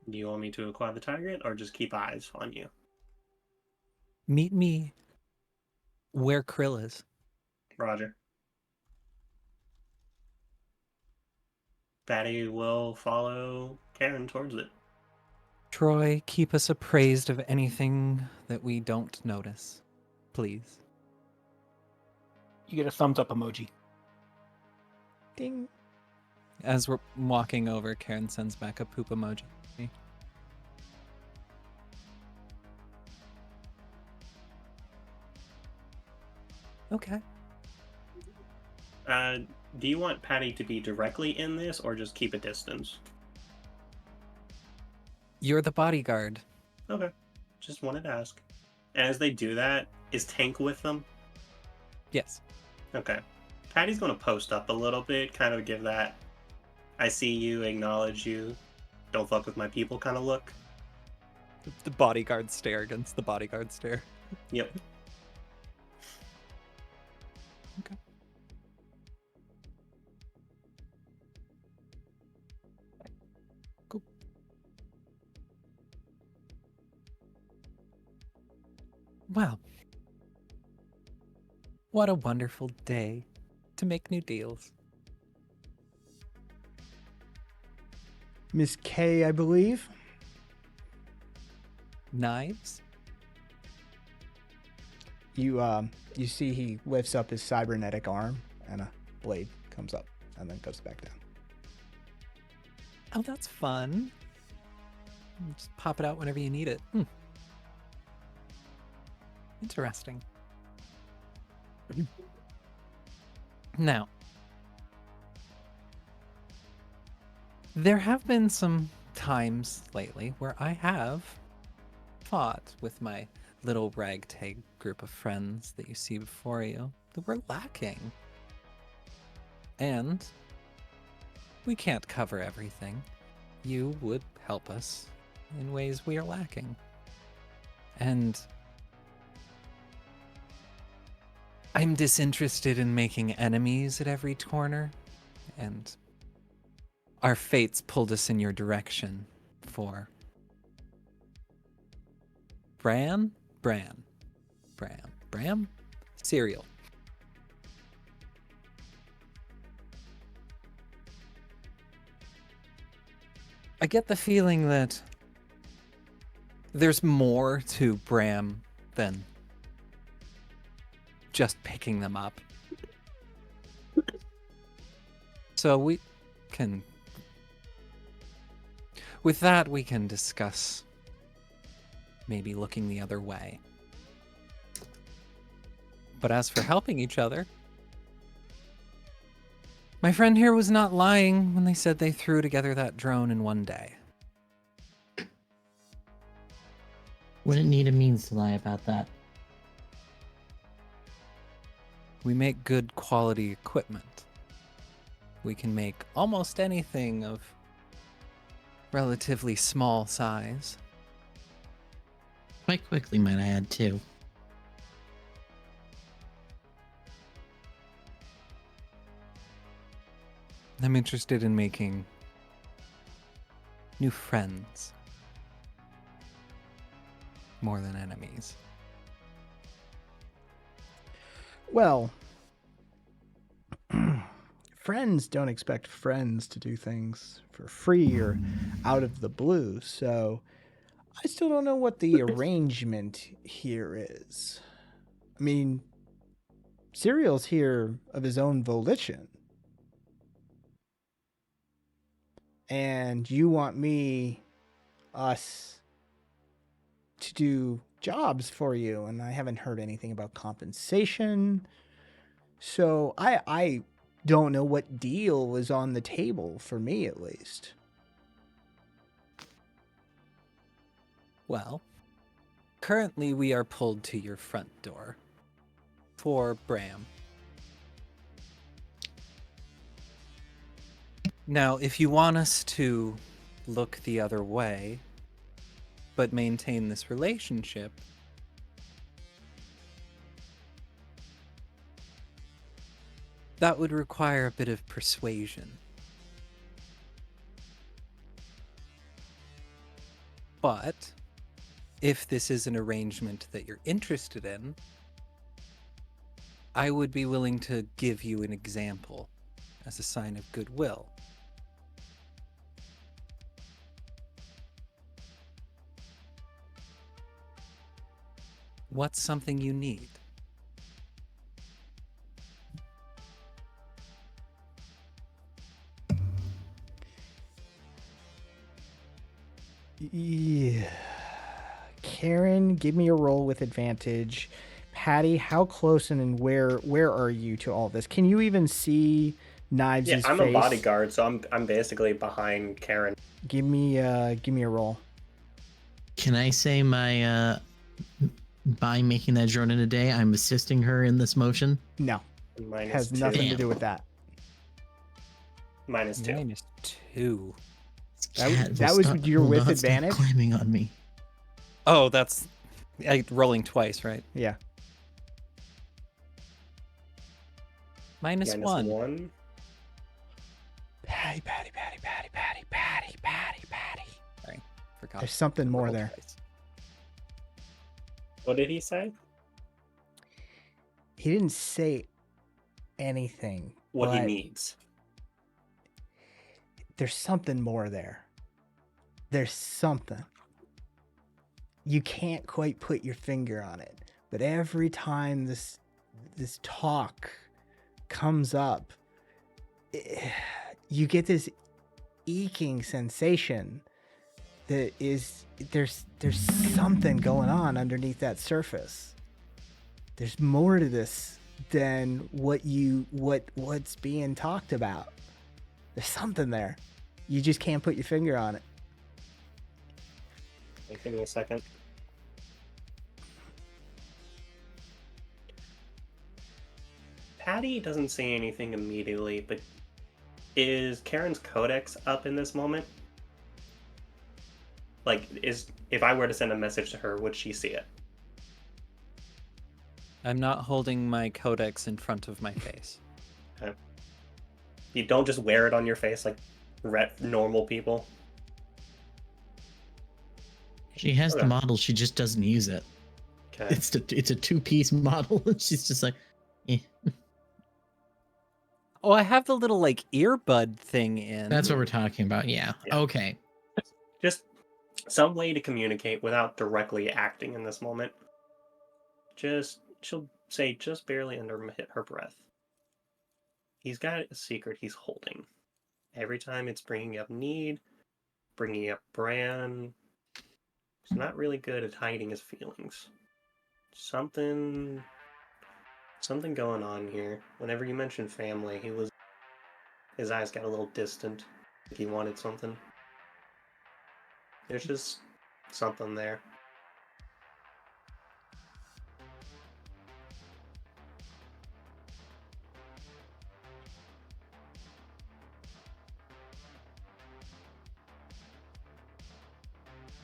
Do you want me to acquire the target or just keep eyes on you? Meet me where Krill is. Roger. Patty will follow Karen towards it. Troy, keep us appraised of anything that we don't notice. Please. You get a thumbs up emoji. Ding. As we're walking over, Karen sends back a poop emoji. Okay. Do you want Patty to be directly in this or just keep a distance? You're the bodyguard. Okay. Just wanted to ask. And as they do that, is Tank with them? Yes. Okay. Patty's going to post up a little bit, kind of give that I see you, acknowledge you, don't fuck with my people kind of look. The bodyguard stare against the bodyguard stare. Yep. Okay. Cool. Wow. What a wonderful day to make new deals. Miss K, I believe. Knives? You see he lifts up his cybernetic arm, and a blade comes up and then goes back down. Oh, that's fun. Just pop it out whenever you need it. Interesting. Now, there have been some times lately where I have fought with my little ragtag group of friends that you see before you that we're lacking. And we can't cover everything. You would help us in ways we are lacking. And I'm disinterested in making enemies at every corner, and our fates pulled us in your direction for Bran? Bram? Cereal. I get the feeling that there's more to Bram than just picking them up. So we can... With that, we can discuss maybe looking the other way. But as for helping each other, my friend here was not lying when they said they threw together that drone in one day. Wouldn't need a means to lie about that. We make good quality equipment. We can make almost anything of relatively small size. Quite quickly, might I add, too. I'm interested in making new friends more than enemies. Well, friends don't expect friends to do things for free or out of the blue, so I still don't know what the arrangement here is. I mean, Serial's here of his own volition. And you want us, to do jobs for you, and I haven't heard anything about compensation. So I don't know what deal is on the table, for me at least. Well, currently we are pulled to your front door for Bram. Now, if you want us to look the other way, but maintain this relationship, that would require a bit of persuasion. But if this is an arrangement that you're interested in, I would be willing to give you an example as a sign of goodwill. What's something you need? Yeah. Karen, give me a roll with advantage. Patty, how close and where are you to all this? Can you even see Knives' Yeah, face? I'm a bodyguard, so I'm basically behind Karen. Give me a roll. Can I say by making that drone in a day, I'm assisting her in this motion? No, Minus has 2. nothing to Damn. do with that. Minus 2. -2. That was your will with not stop advantage? climbing on me. Oh, that's rolling twice, right? Yeah. Minus Minus 1. 1. Patty. Sorry, forgot. There's something more Roll there. twice. What did he say? He didn't say anything. What he but needs. There's something more there. There's something. You can't quite put your finger on it, but every time this talk comes up, you get this eking sensation that is there's something going on underneath that surface. There's more to this than what's being talked about. There's something there. You just can't put your finger on it. Give me a second. Patty doesn't say anything immediately, but is Karen's codex up in this moment? Like, if I were to send a message to her, would she see it? I'm not holding my codex in front of my face. You don't just wear it on your face like normal people. She has the Okay. model, she just doesn't use it. Okay. It's a two-piece model, and she's just like, eh. Oh, I have the little like earbud thing in. That's what we're talking about. Yeah. Yeah. Okay. Just some way to communicate without directly acting in this moment. She'll say just barely under her breath. He's got a secret he's holding. Every time it's bringing up need, bringing up Bran. He's not really good at hiding his feelings. Something going on here. Whenever you mention family, his eyes got a little distant. Like he wanted something. There's just something there.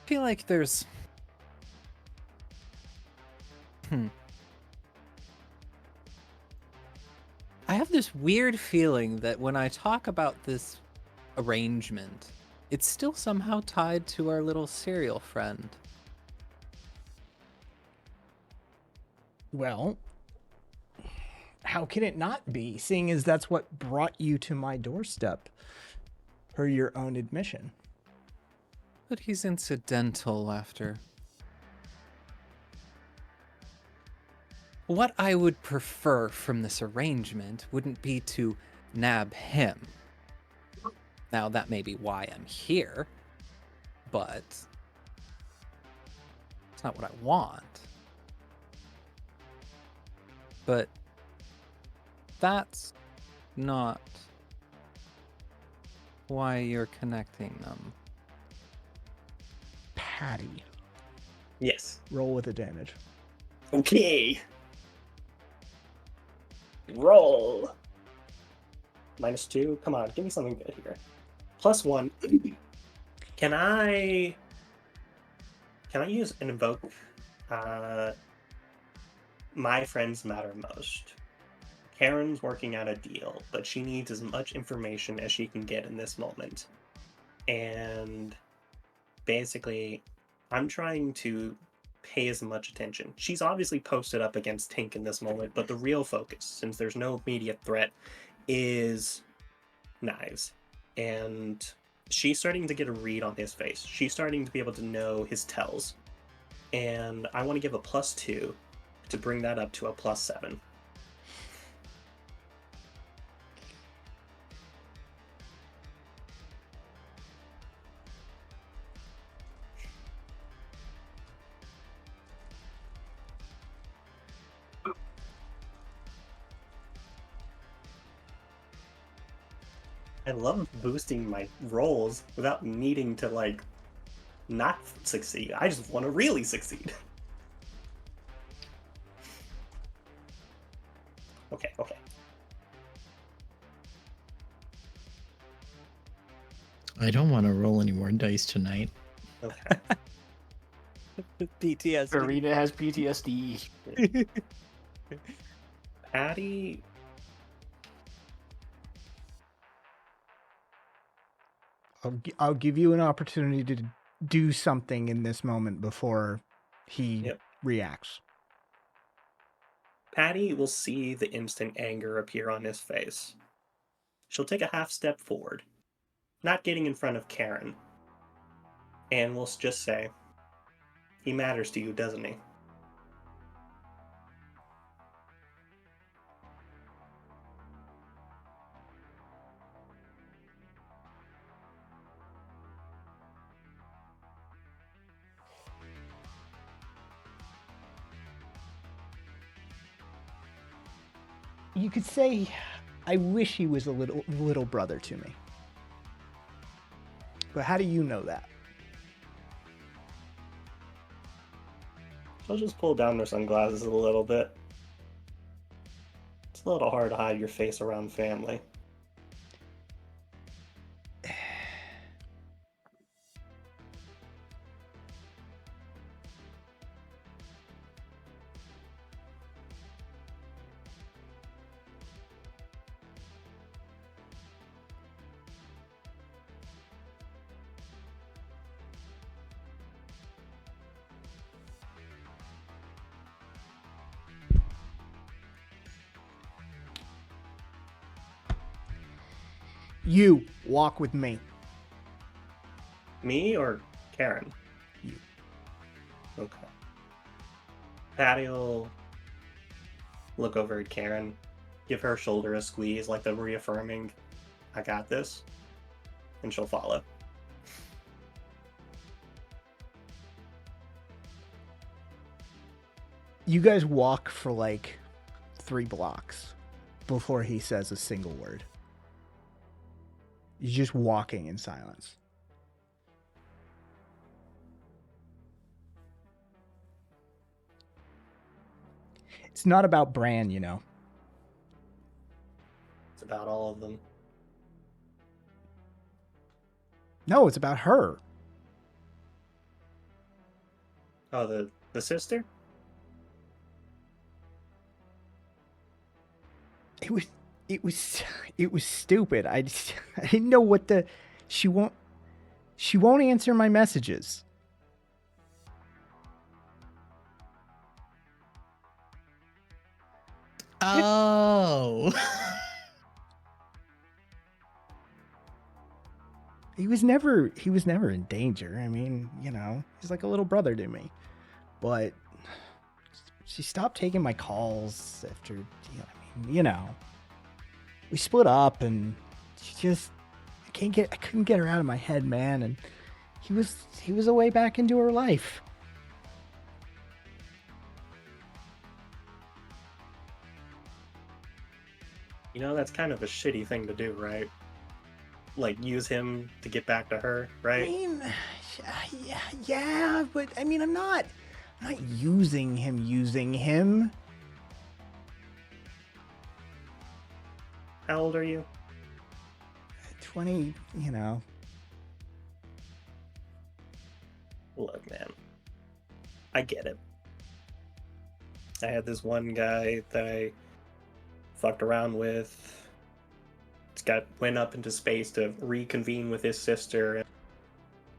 I feel like there's. I have this weird feeling that when I talk about this arrangement, it's still somehow tied to our little cereal friend. Well, how can it not be, seeing as that's what brought you to my doorstep, per your own admission? But he's incidental after. What I would prefer from this arrangement wouldn't be to nab him. Now, that may be why I'm here, but it's not what I want. But that's not why you're connecting them. Patty, Yes. roll with advantage. Okay. Roll. -2. Come on, give me something good here. +1. Can I use and invoke my friends matter most? Karen's working out a deal, but she needs as much information as she can get in this moment. And basically, I'm trying to pay as much attention. She's obviously posted up against Tink in this moment, but the real focus, since there's no immediate threat, is Knives. And she's starting to get a read on his face. She's starting to be able to know his tells. And I want to give a +2 to bring that up to a +7. I love boosting my rolls without needing to, like, not succeed. I just want to really succeed. Okay. I don't want to roll any more dice tonight. Okay. PTSD. Farina has PTSD. Patty. I'll give you an opportunity to do something in this moment before he reacts. Patty will see the instant anger appear on his face. She'll take a half step forward, not getting in front of Karen, and will just say, "He matters to you, doesn't he?" You could say, I wish he was a little brother to me. But how do you know that? She'll just pull down their sunglasses a little bit. It's a little hard to hide your face around family. You walk with me. Me or Karen? You. Okay. Patty will look over at Karen, give her shoulder a squeeze, like the reaffirming, I got this, and she'll follow. You guys walk for like 3 blocks before he says a single word. He's just walking in silence. It's not about Bran, you know. It's about all of them. No, it's about her. Oh, the sister? It was stupid. I didn't know what the she won't answer my messages. Oh. He was never in danger. I mean, you know, he's like a little brother to me. But she stopped taking my calls after, you know, we split up, and she just I couldn't get her out of my head, man. And he was away back into her life. You know, that's kind of a shitty thing to do, right? Like, use him to get back to her, I right? mean, yeah, but I mean, I'm not using him. How old are you? 20, you know. Look, man. I get it. I had this one guy that I fucked around with. Went up into space to reconvene with his sister and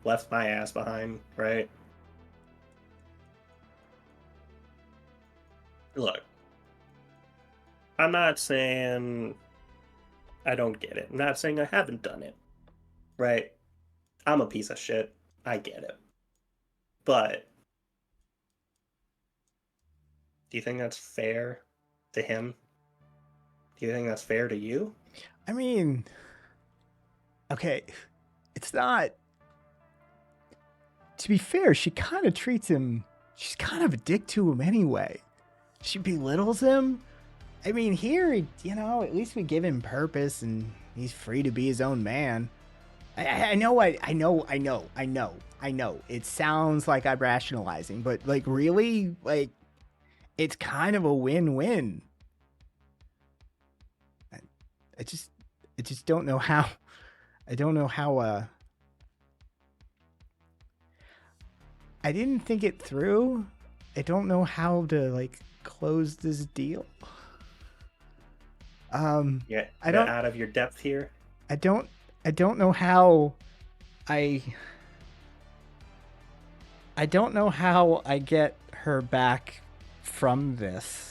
left my ass behind, right? Look, I'm not saying I don't get it. I'm not saying I haven't done it, right? I'm a piece of shit. I get it. But do you think that's fair to him? Do you think that's fair to you? I mean, okay, it's not. To be fair, she kind of treats him. She's kind of a dick to him anyway. She belittles him. I mean, here, you know, at least we give him purpose, and he's free to be his own man. I know. It sounds like I'm rationalizing, but like, really, like, it's kind of a win-win. I just don't know how. I don't know how. I didn't think it through. I don't know how to like close this deal. Yeah, I don't. out of your depth here. I don't know how. I don't know how I get her back from this.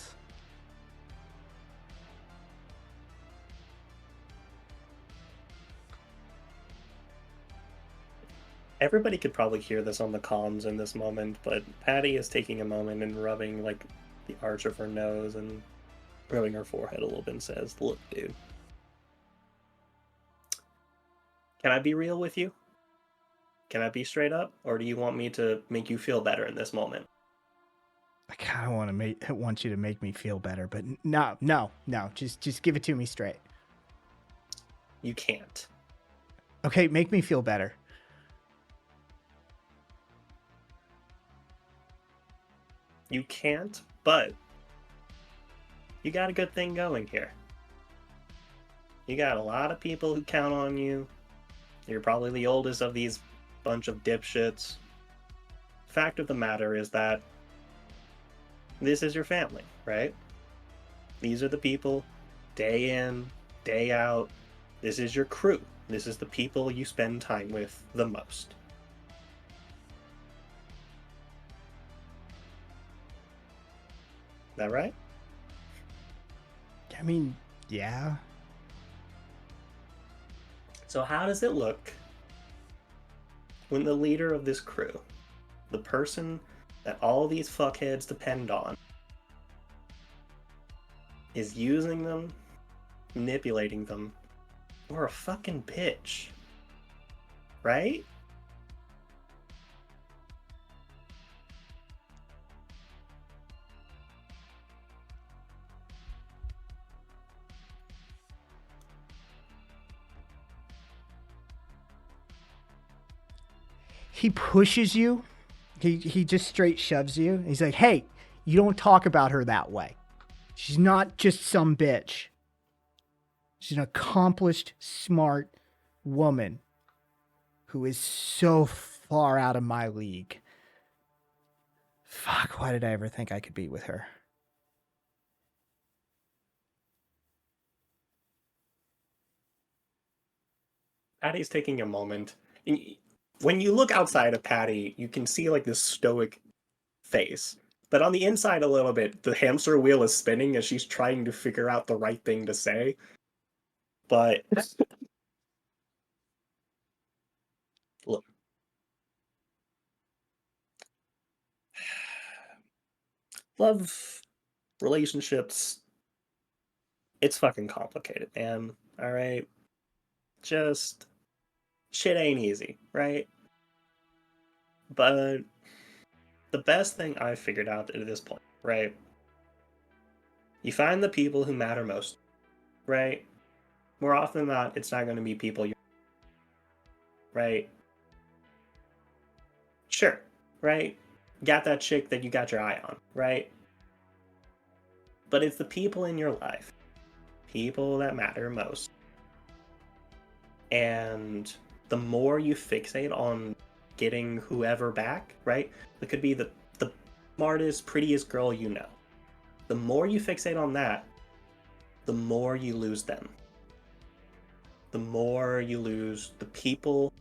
Everybody could probably hear this on the comms in this moment, but Patty is taking a moment and rubbing like the arch of her nose and rubbing her forehead a little bit and says, "Look, dude, can I be real with you? Can I be straight up, or do you want me to make you feel better in this moment?" I kind of want you to make me feel better, but no. Just give it to me straight. You can't. Okay, make me feel better. You can't, but you got a good thing going here. You got a lot of people who count on you. You're probably the oldest of these bunch of dipshits. Fact of the matter is that this is your family, right? These are the people, day in, day out. This is your crew. This is the people you spend time with the most. Is that right? I mean, yeah. So how does it look when the leader of this crew, the person that all these fuckheads depend on, is using them, manipulating them, or a fucking bitch? Right? He pushes you. He just straight shoves you. He's like, hey, you don't talk about her that way. She's not just some bitch. She's an accomplished, smart woman who is so far out of my league. Fuck, why did I ever think I could be with her? Patty's taking a moment. When you look outside of Patty, you can see like this stoic face. But on the inside a little bit, the hamster wheel is spinning as she's trying to figure out the right thing to say. But look, love, relationships, it's fucking complicated, man. All right? Just shit ain't easy, right? But the best thing I've figured out at this point, right? You find the people who matter most, right? More often than not, it's not going to be people you, right? Sure, right? Got that chick that you got your eye on, right? But it's the people in your life, people that matter most. And the more you fixate on getting whoever back, right? It could be the smartest, prettiest girl you know. The more you fixate on that, the more you lose them. The more you lose the people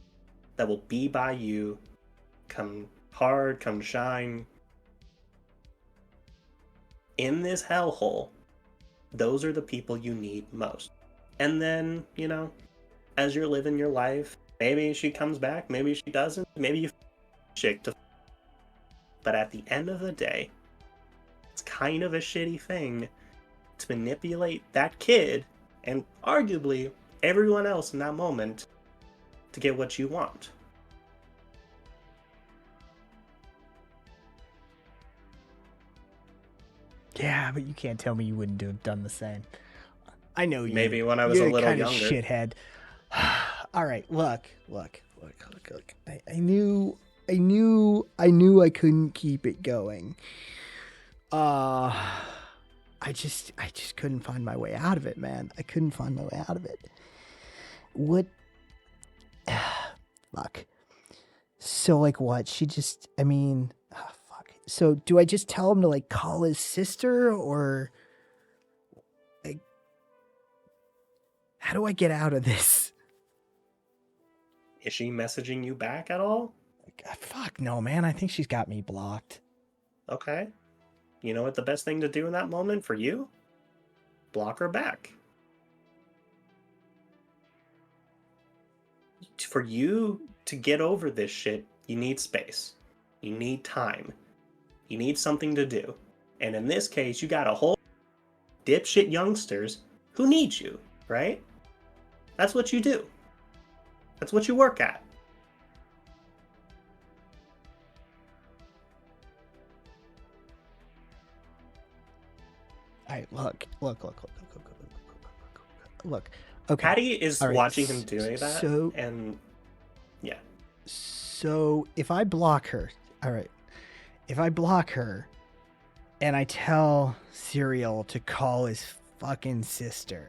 that will be by you, come hard, come shine. In this hellhole, those are the people you need most. And then, you know, as you're living your life, maybe she comes back, maybe she doesn't, maybe you chick to. But at the end of the day, it's kind of a shitty thing to manipulate that kid and arguably everyone else in that moment to get what you want. Yeah, but you can't tell me you wouldn't have done the same. I know you. Maybe when I was a You're little kind of younger. shithead. All right, look. I knew I couldn't keep it going. I just couldn't find my way out of it, man. I couldn't find my way out of it. What? Fuck. So like what? She just. I mean, fuck. So do I just tell him to like call his sister or? Like, how do I get out of this? Is she messaging you back at all? Fuck no, man. I think she's got me blocked. Okay. You know what the best thing to do in that moment for you? Block her back. For you to get over this shit, you need space. You need time. You need something to do. And in this case, you got a whole dipshit youngsters who need you, right? That's what you do. That's what you work at. All right, look. Okay. Patty is All right, watching him doing that, so- and yeah. So if I block her, all right. If I block her and I tell Serial to call his fucking sister,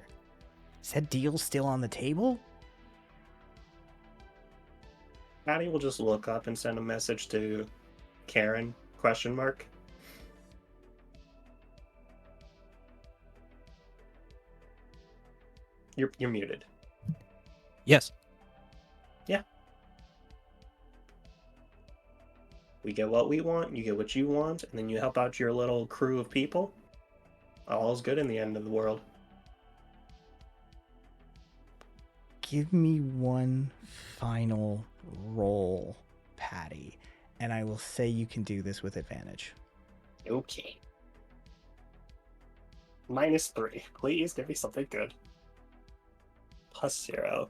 is that deal still on the table? Patty will just look up and send a message to Karen, question mark. You're muted. Yes. Yeah. We get what we want, you get what you want, and then you help out your little crew of people. All's good in the end of the world. Give me one final roll, Patty, and I will say you can do this with advantage. Okay. -3. Please give me something good. +0.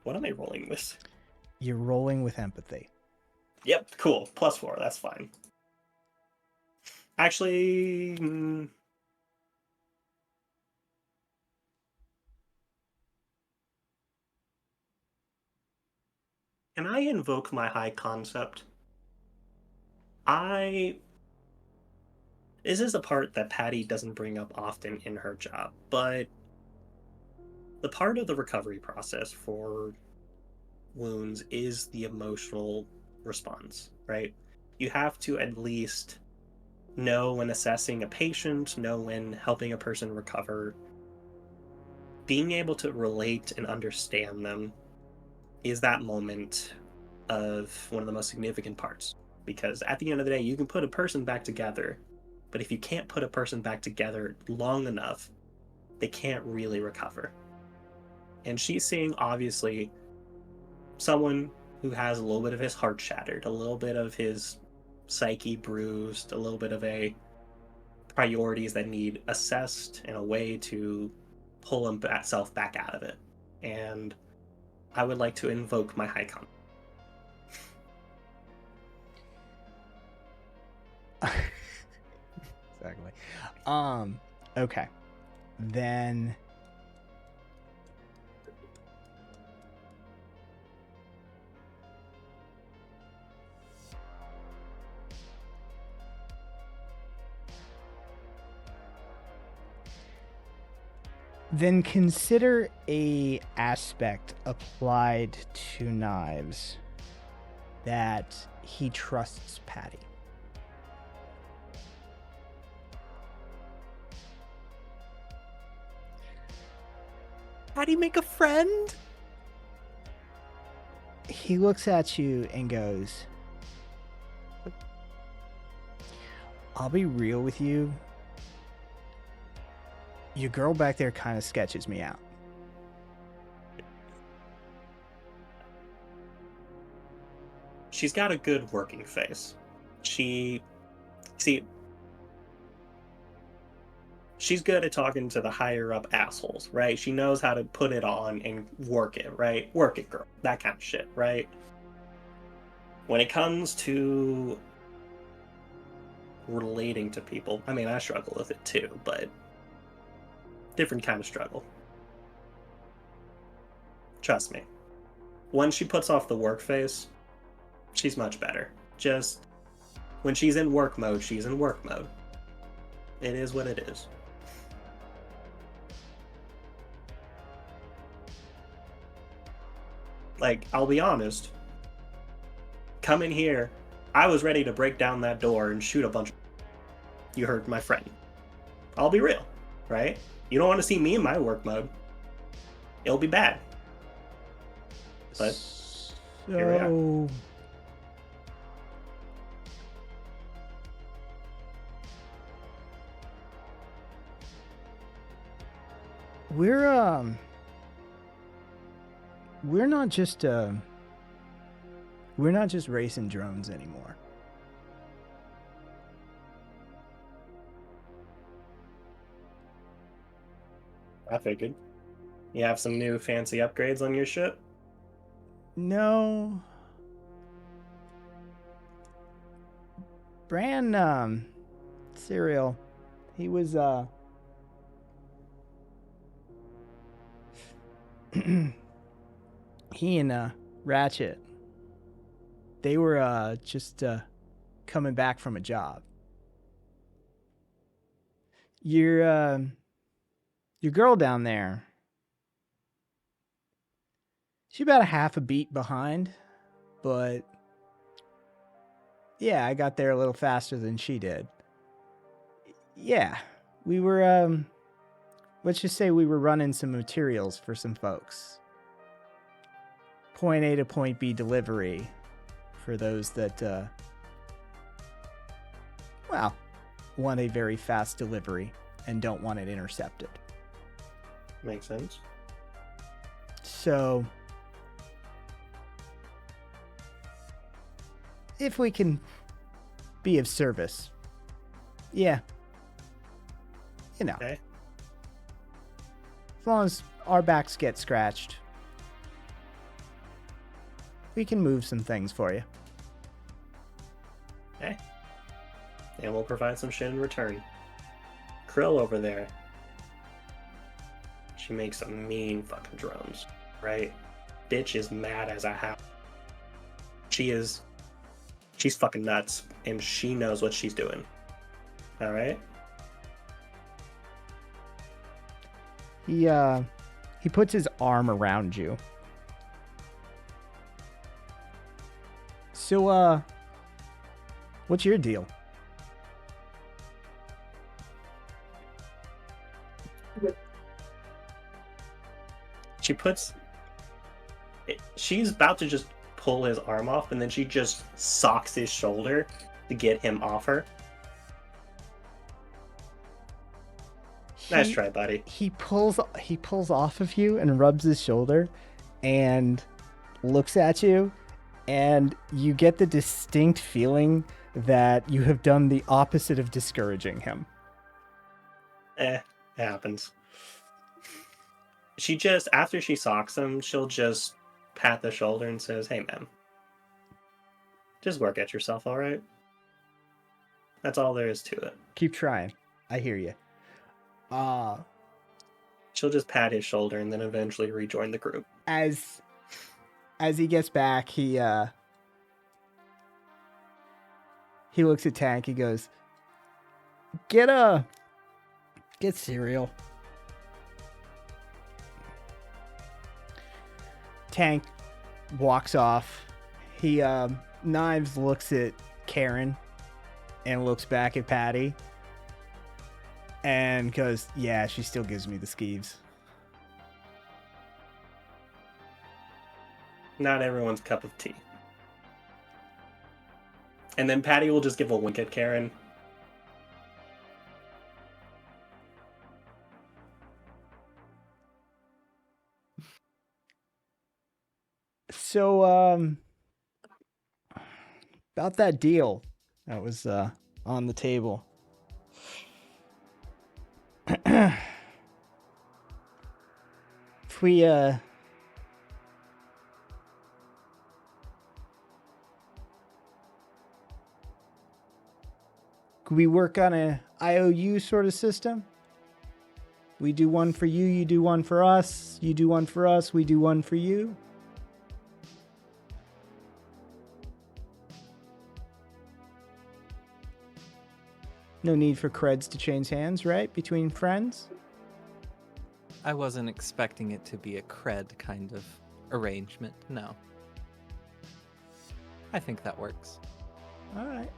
What am I rolling with? You're rolling with empathy. Yep, cool. +4. That's fine. Actually, can I invoke my high concept? This is a part that Patty doesn't bring up often in her job, but the part of the recovery process for wounds is the emotional response, right? You have to at least know when assessing a patient, know when helping a person recover. Being able to relate and understand them is that moment of one of the most significant parts. Because at the end of the day, you can put a person back together, but if you can't put a person back together long enough, they can't really recover. And she's seeing, obviously, someone who has a little bit of his heart shattered, a little bit of his psyche bruised, a little bit of priorities that need assessed and a way to pull himself back out of it. And I would like to invoke my high con. Exactly. Okay. Then consider a aspect applied to knives that he trusts Patty. How do you make a friend? He looks at you and goes, I'll be real with you. Your girl back there kind of sketches me out. She's got a good working face. She's good at talking to the higher up assholes, right? She knows how to put it on and work it, right? Work it, girl. That kind of shit, right? When it comes to relating to people, I mean, I struggle with it too, but different kind of struggle. Trust me. Once she puts off the work face, she's much better. Just when she's in work mode, she's in work mode. It is what it is. Like, I'll be honest. Coming here, I was ready to break down that door and shoot a bunch of... You heard my friend. I'll be real, right? You don't want to see me in my work mode. It'll be bad. But here we are. We're not just racing drones anymore. I figured. You have some new fancy upgrades on your ship? No. Bran, Serial, he was, he and, Ratchet, they were, just, coming back from a job. Your girl down there, she's about a half a beat behind, but yeah, I got there a little faster than she did. Yeah, we were, let's just say we were running some materials for some folks. Point A to point B delivery for those that, want a very fast delivery and don't want it intercepted. Makes sense. So, if we can be of service, yeah, you know, Okay. as long as our backs get scratched, we can move some things for you. Okay. And we'll provide some shit in return. Krill over there. She makes some mean fucking drones, right? Bitch is mad as a house. She's fucking nuts, and she knows what she's doing. All right? He puts his arm around you. So, what's your deal? She's about to just pull his arm off, and then she just socks his shoulder to get him off her. Nice try, buddy. He pulls off of you and rubs his shoulder and looks at you, and you get the distinct feeling that you have done the opposite of discouraging him. It happens. She just, after she socks him, she'll just pat the shoulder and says, "Hey, man, just work at yourself, all right?" That's all there is to it. Keep trying. I hear you. She'll just pat his shoulder and then eventually rejoin the group. As he gets back, he looks at Tank. He goes, Get cereal." Tank walks off. He Knives looks at Karen and looks back at Patty and goes, "Yeah, she still gives me the skeeves." Not everyone's cup of tea. And then Patty will just give a wink at Karen. So, about that deal that was on the table. If we could we work on a IOU sort of system? We do one for you, you do one for us, you do one for us, we do one for you. No need for creds to change hands, right? Between friends? I wasn't expecting it to be a cred kind of arrangement, no. I think that works. All right.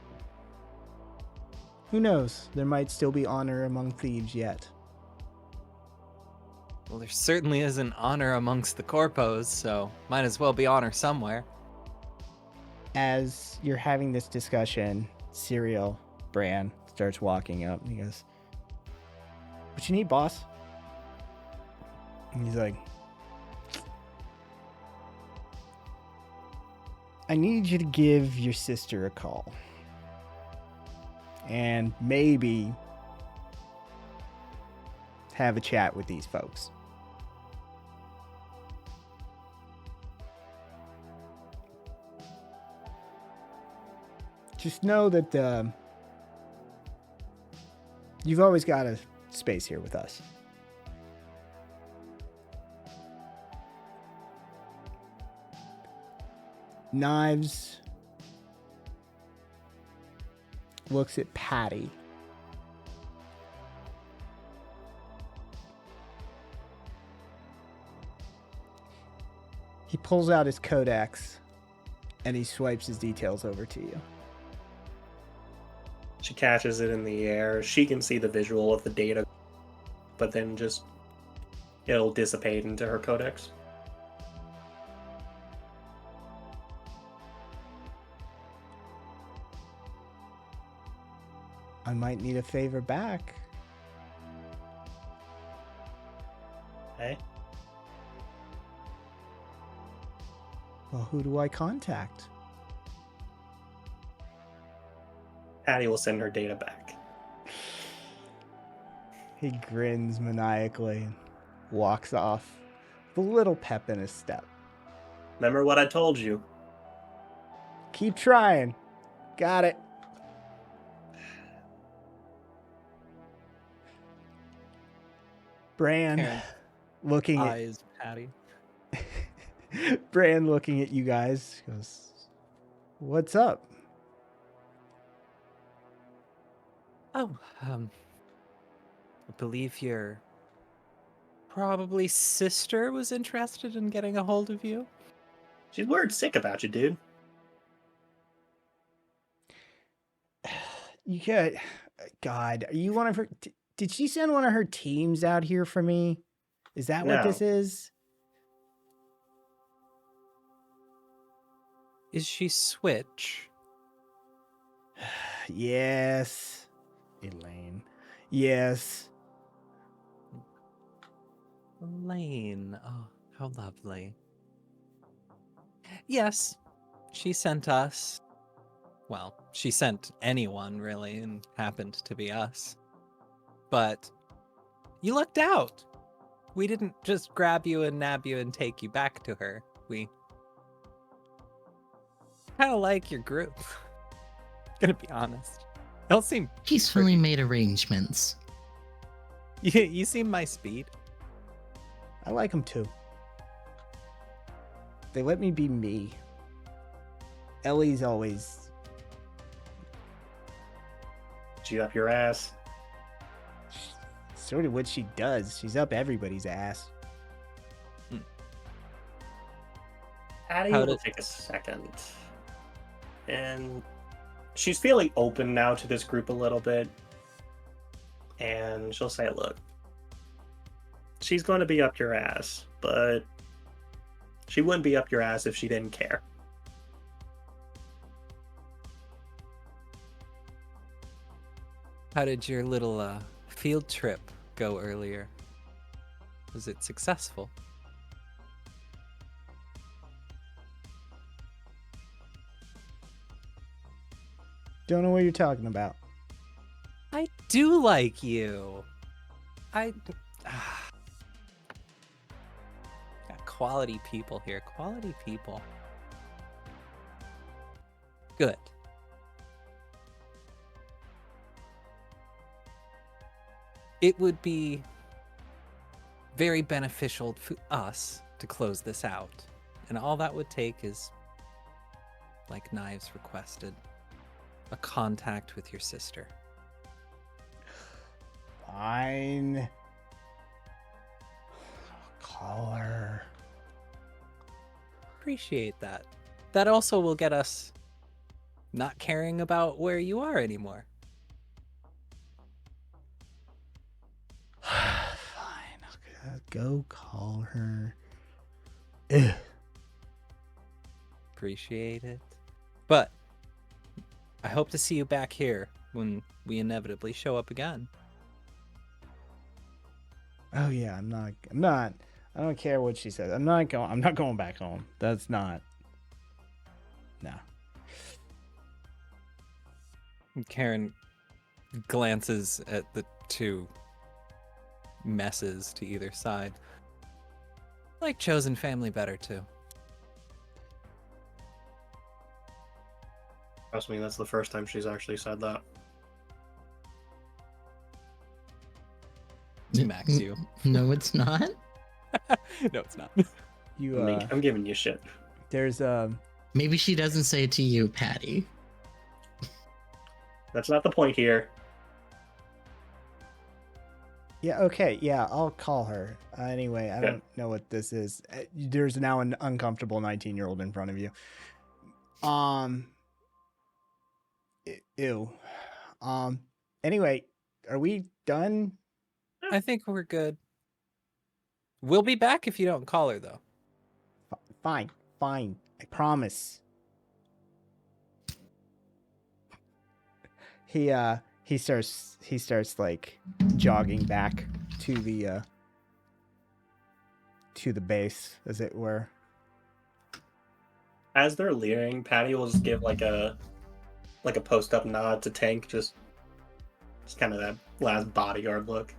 Who knows? There might still be honor among thieves yet. Well, there certainly is an honor amongst the corpos, so might as well be honor somewhere. As you're having this discussion, Serial Bran starts walking up and he goes, "What you need, boss?" And he's like, "I need you to give your sister a call. And maybe have a chat with these folks." Just know that you've always got a space here with us. Knives looks at Patty. He pulls out his codex and he swipes his details over to you. She catches it in the air. She can see the visual of the data, but then just it'll dissipate into her codex. I might need a favor back. Okay. Well, who do I contact? Patty will send her data back. He grins maniacally and walks off with a little pep in his step. Remember what I told you? Keep trying. Got it. Bran Karen's looking at eyes, Patty. Bran looking at you guys goes, "What's up?" Oh, I believe your probably sister was interested in getting a hold of you. She's word sick about you, dude. You got, God, are you one of her? Did she send one of her teams out here for me? Is that what this No. is? Is she Switch? Yes, Elaine. Yes. Elaine. Oh, how lovely. Yes, she sent us. Well, she sent anyone, really, and happened to be us. But you lucked out. We didn't just grab you and nab you and take you back to her. We kind of like your group. Gonna be honest. Y'all seem Peacefully pretty- made arrangements. You seem my speed. I like them too. They let me be me. Ellie's always. She up your ass. Sort of what she does. She's up everybody's ass. Patty How will did- take a second. And she's feeling open now to this group a little bit. And she'll say, look, she's going to be up your ass, but she wouldn't be up your ass if she didn't care. How did your little field trip go earlier? Was it successful? Don't know what you're talking about. I do like you. Got quality people here. Quality people. Good. It would be very beneficial for us to close this out. And all that would take is, like Knives requested, a contact with your sister. Fine. Call her. Appreciate that. That also will get us not caring about where you are anymore. Fine. Okay, go call her. Ugh. Appreciate it. But I hope to see you back here when we inevitably show up again. Oh yeah, I'm not. I don't care what she says. I'm not going back home. That's not. No. Karen glances at the two messes to either side. I like chosen family better too. Trust me, that's the first time she's actually said that. Max you. No, it's not. No, it's not. You I'm giving you shit. there's Maybe she doesn't say it to you, Patty. That's not the point here. yeah, okay, yeah, I'll call her. Anyway, I Okay. don't know what this is. There's now an uncomfortable 19-year-old in front of you. Ew. Anyway, are we done? I think we're good. We'll be back if you don't call her though. Fine. I promise. He starts like jogging back to the base, as it were. As they're leering, Patty will just give like a post up nod to Tank, just kind of that last bodyguard look.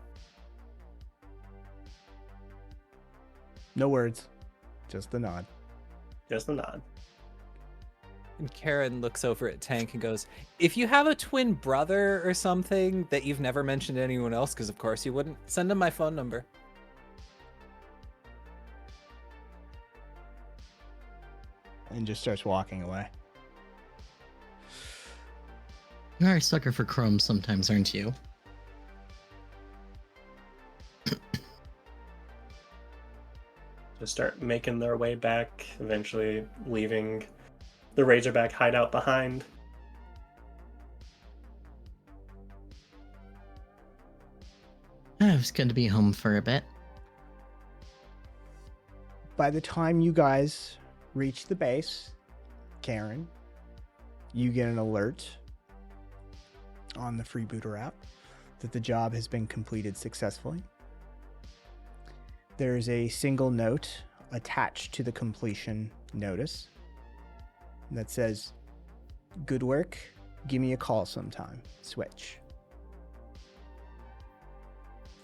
No words, just the nod. Just a nod. And Karen looks over at Tank and goes, if you have a twin brother or something that you've never mentioned to anyone else, because of course you wouldn't, send him my phone number. And just starts walking away. You are a sucker for crumbs sometimes, aren't you? Just start making their way back, eventually leaving the Razorback hideout behind. I was going to be home for a bit. By the time you guys reach the base, Karen, you get an alert on the Freebooter app that the job has been completed successfully. There's a single note attached to the completion notice that says, "Good work. Give me a call sometime. Switch."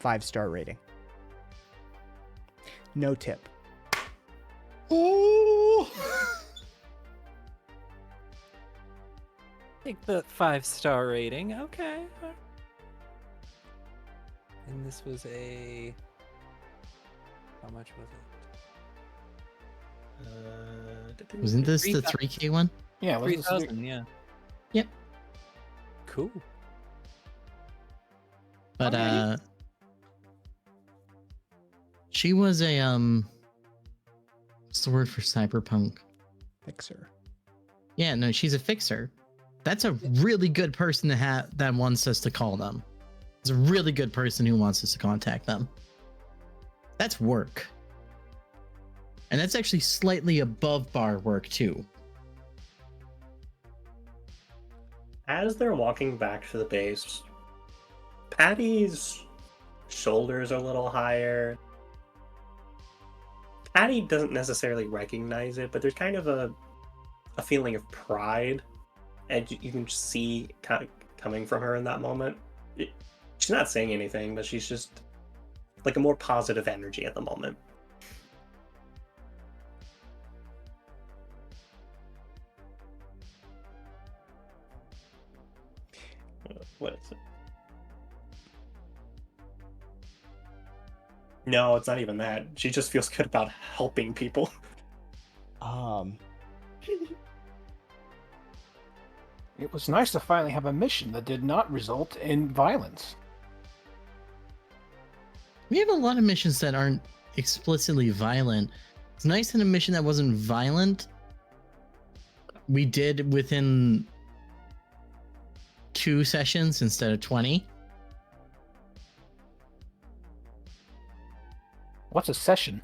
5-star rating. No tip. Oh! Take the 5-star rating. Okay. And this was a... How much was it? Wasn't this the 3,000. 3K one? Yeah, wasn't this the- 3,000, yeah. Yep. Cool. But Okay. she was a what's the word for cyberpunk? Fixer. Yeah, no, she's a fixer. That's a really good person to have that wants us to call them. It's a really good person who wants us to contact them. That's work. And that's actually slightly above bar work too. As they're walking back to the base, Patty's shoulders are a little higher. Patty doesn't necessarily recognize it, but there's kind of a feeling of pride, and you can just see kind of coming from her in that moment. She's not saying anything, but she's just like a more positive energy at the moment. What is it? No, it's not even that. She just feels good about helping people. It was nice to finally have a mission that did not result in violence. We have a lot of missions that aren't explicitly violent. It's nice in a mission that wasn't violent. We did within 2 sessions instead of 20. What's a session?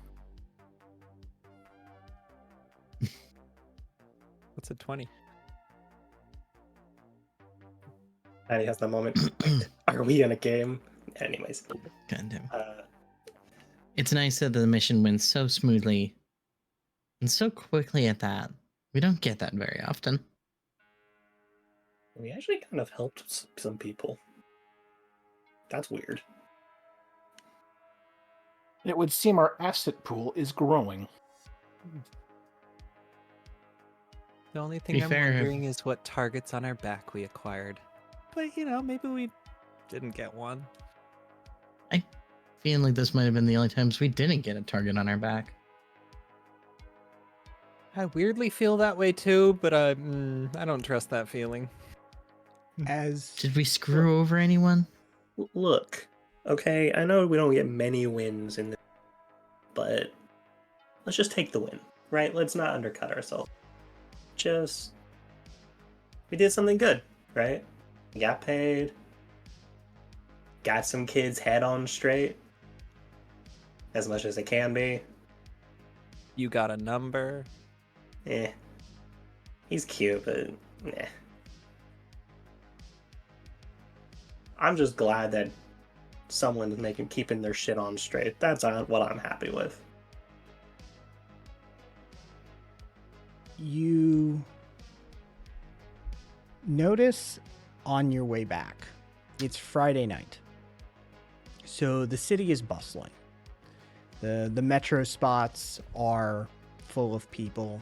What's a 20? Patty has that moment. Are we in a game? Anyways. Goddamn. It's nice that the mission went so smoothly and so quickly at that. We don't get that very often. We actually kind of helped some people. That's weird. It would seem our asset pool is growing. The only thing Be I'm fair. wondering is what targets on our back we acquired. But, you know, maybe we didn't get one. Feeling like this might have been the only times we didn't get a target on our back. I weirdly feel that way too, but I don't trust that feeling. As Did we screw over anyone? Look, okay, I know we don't get many wins in this, but let's just take the win, right? Let's not undercut ourselves. We did something good, right? We got paid, got some kids' head on straight, as much as it can be. You got a number. He's cute, but I'm just glad that someone's keeping their shit on straight. That's what I'm happy with. You notice on your way back, it's Friday night. So the city is bustling. The metro spots are full of people.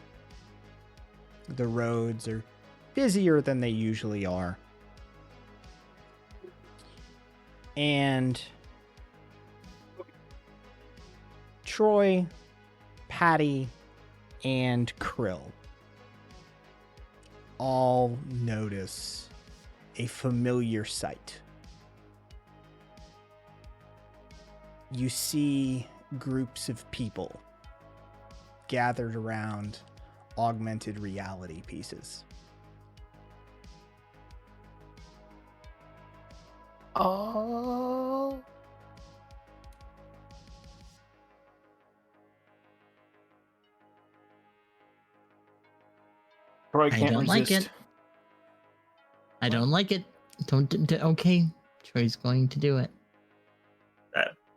The roads are busier than they usually are. And Troy, Patty, and Krill all notice a familiar sight. You see groups of people gathered around augmented reality pieces. Oh. Troy I can't don't like resist. it. I don't like it. Okay. Troy's going to do it.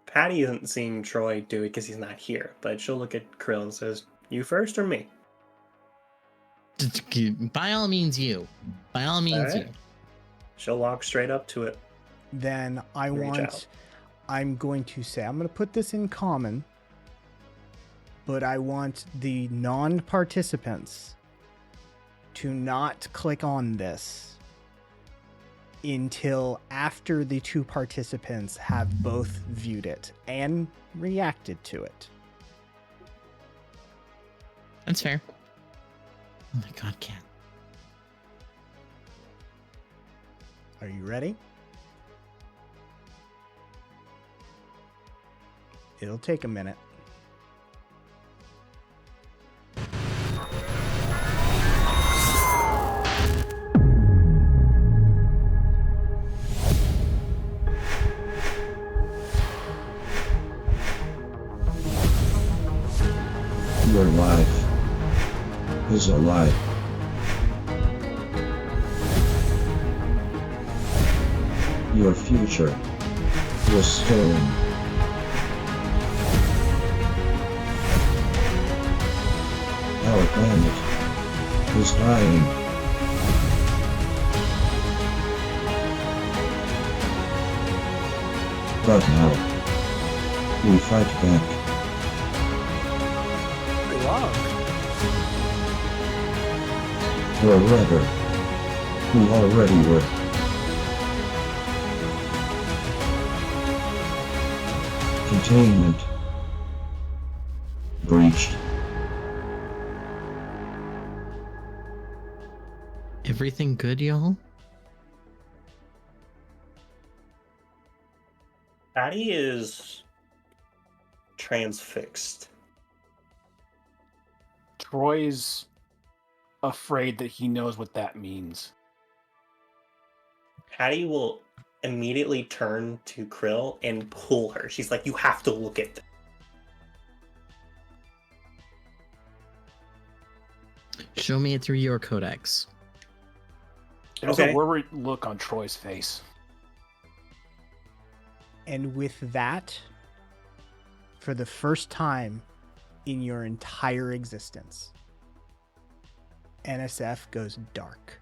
Patty isn't seeing Troy do it because he's not here, but she'll look at Krill and says, "You first or me?" By all means, you. By all means, Alright. you. She'll walk straight up to it. Then Reach out. I'm going to say, I'm going to put this in common, but I want the non-participants to not click on this until after the two participants have both viewed it and reacted to it. That's fair. Oh my god, Cat. Are you ready? It'll take a minute. Your life is a lie. Your future was stolen. Our planet is dying. But now, we fight back. Or rather, we already were. Containment breached. Everything good, y'all? Patty is transfixed. Troy's afraid that he knows what that means. Patty will immediately turn to Krill and pull her. She's like, "You have to look at this." Show me it through your codex. There's Okay. a worried look on Troy's face. And with that, for the first time in your entire existence, NSF goes dark.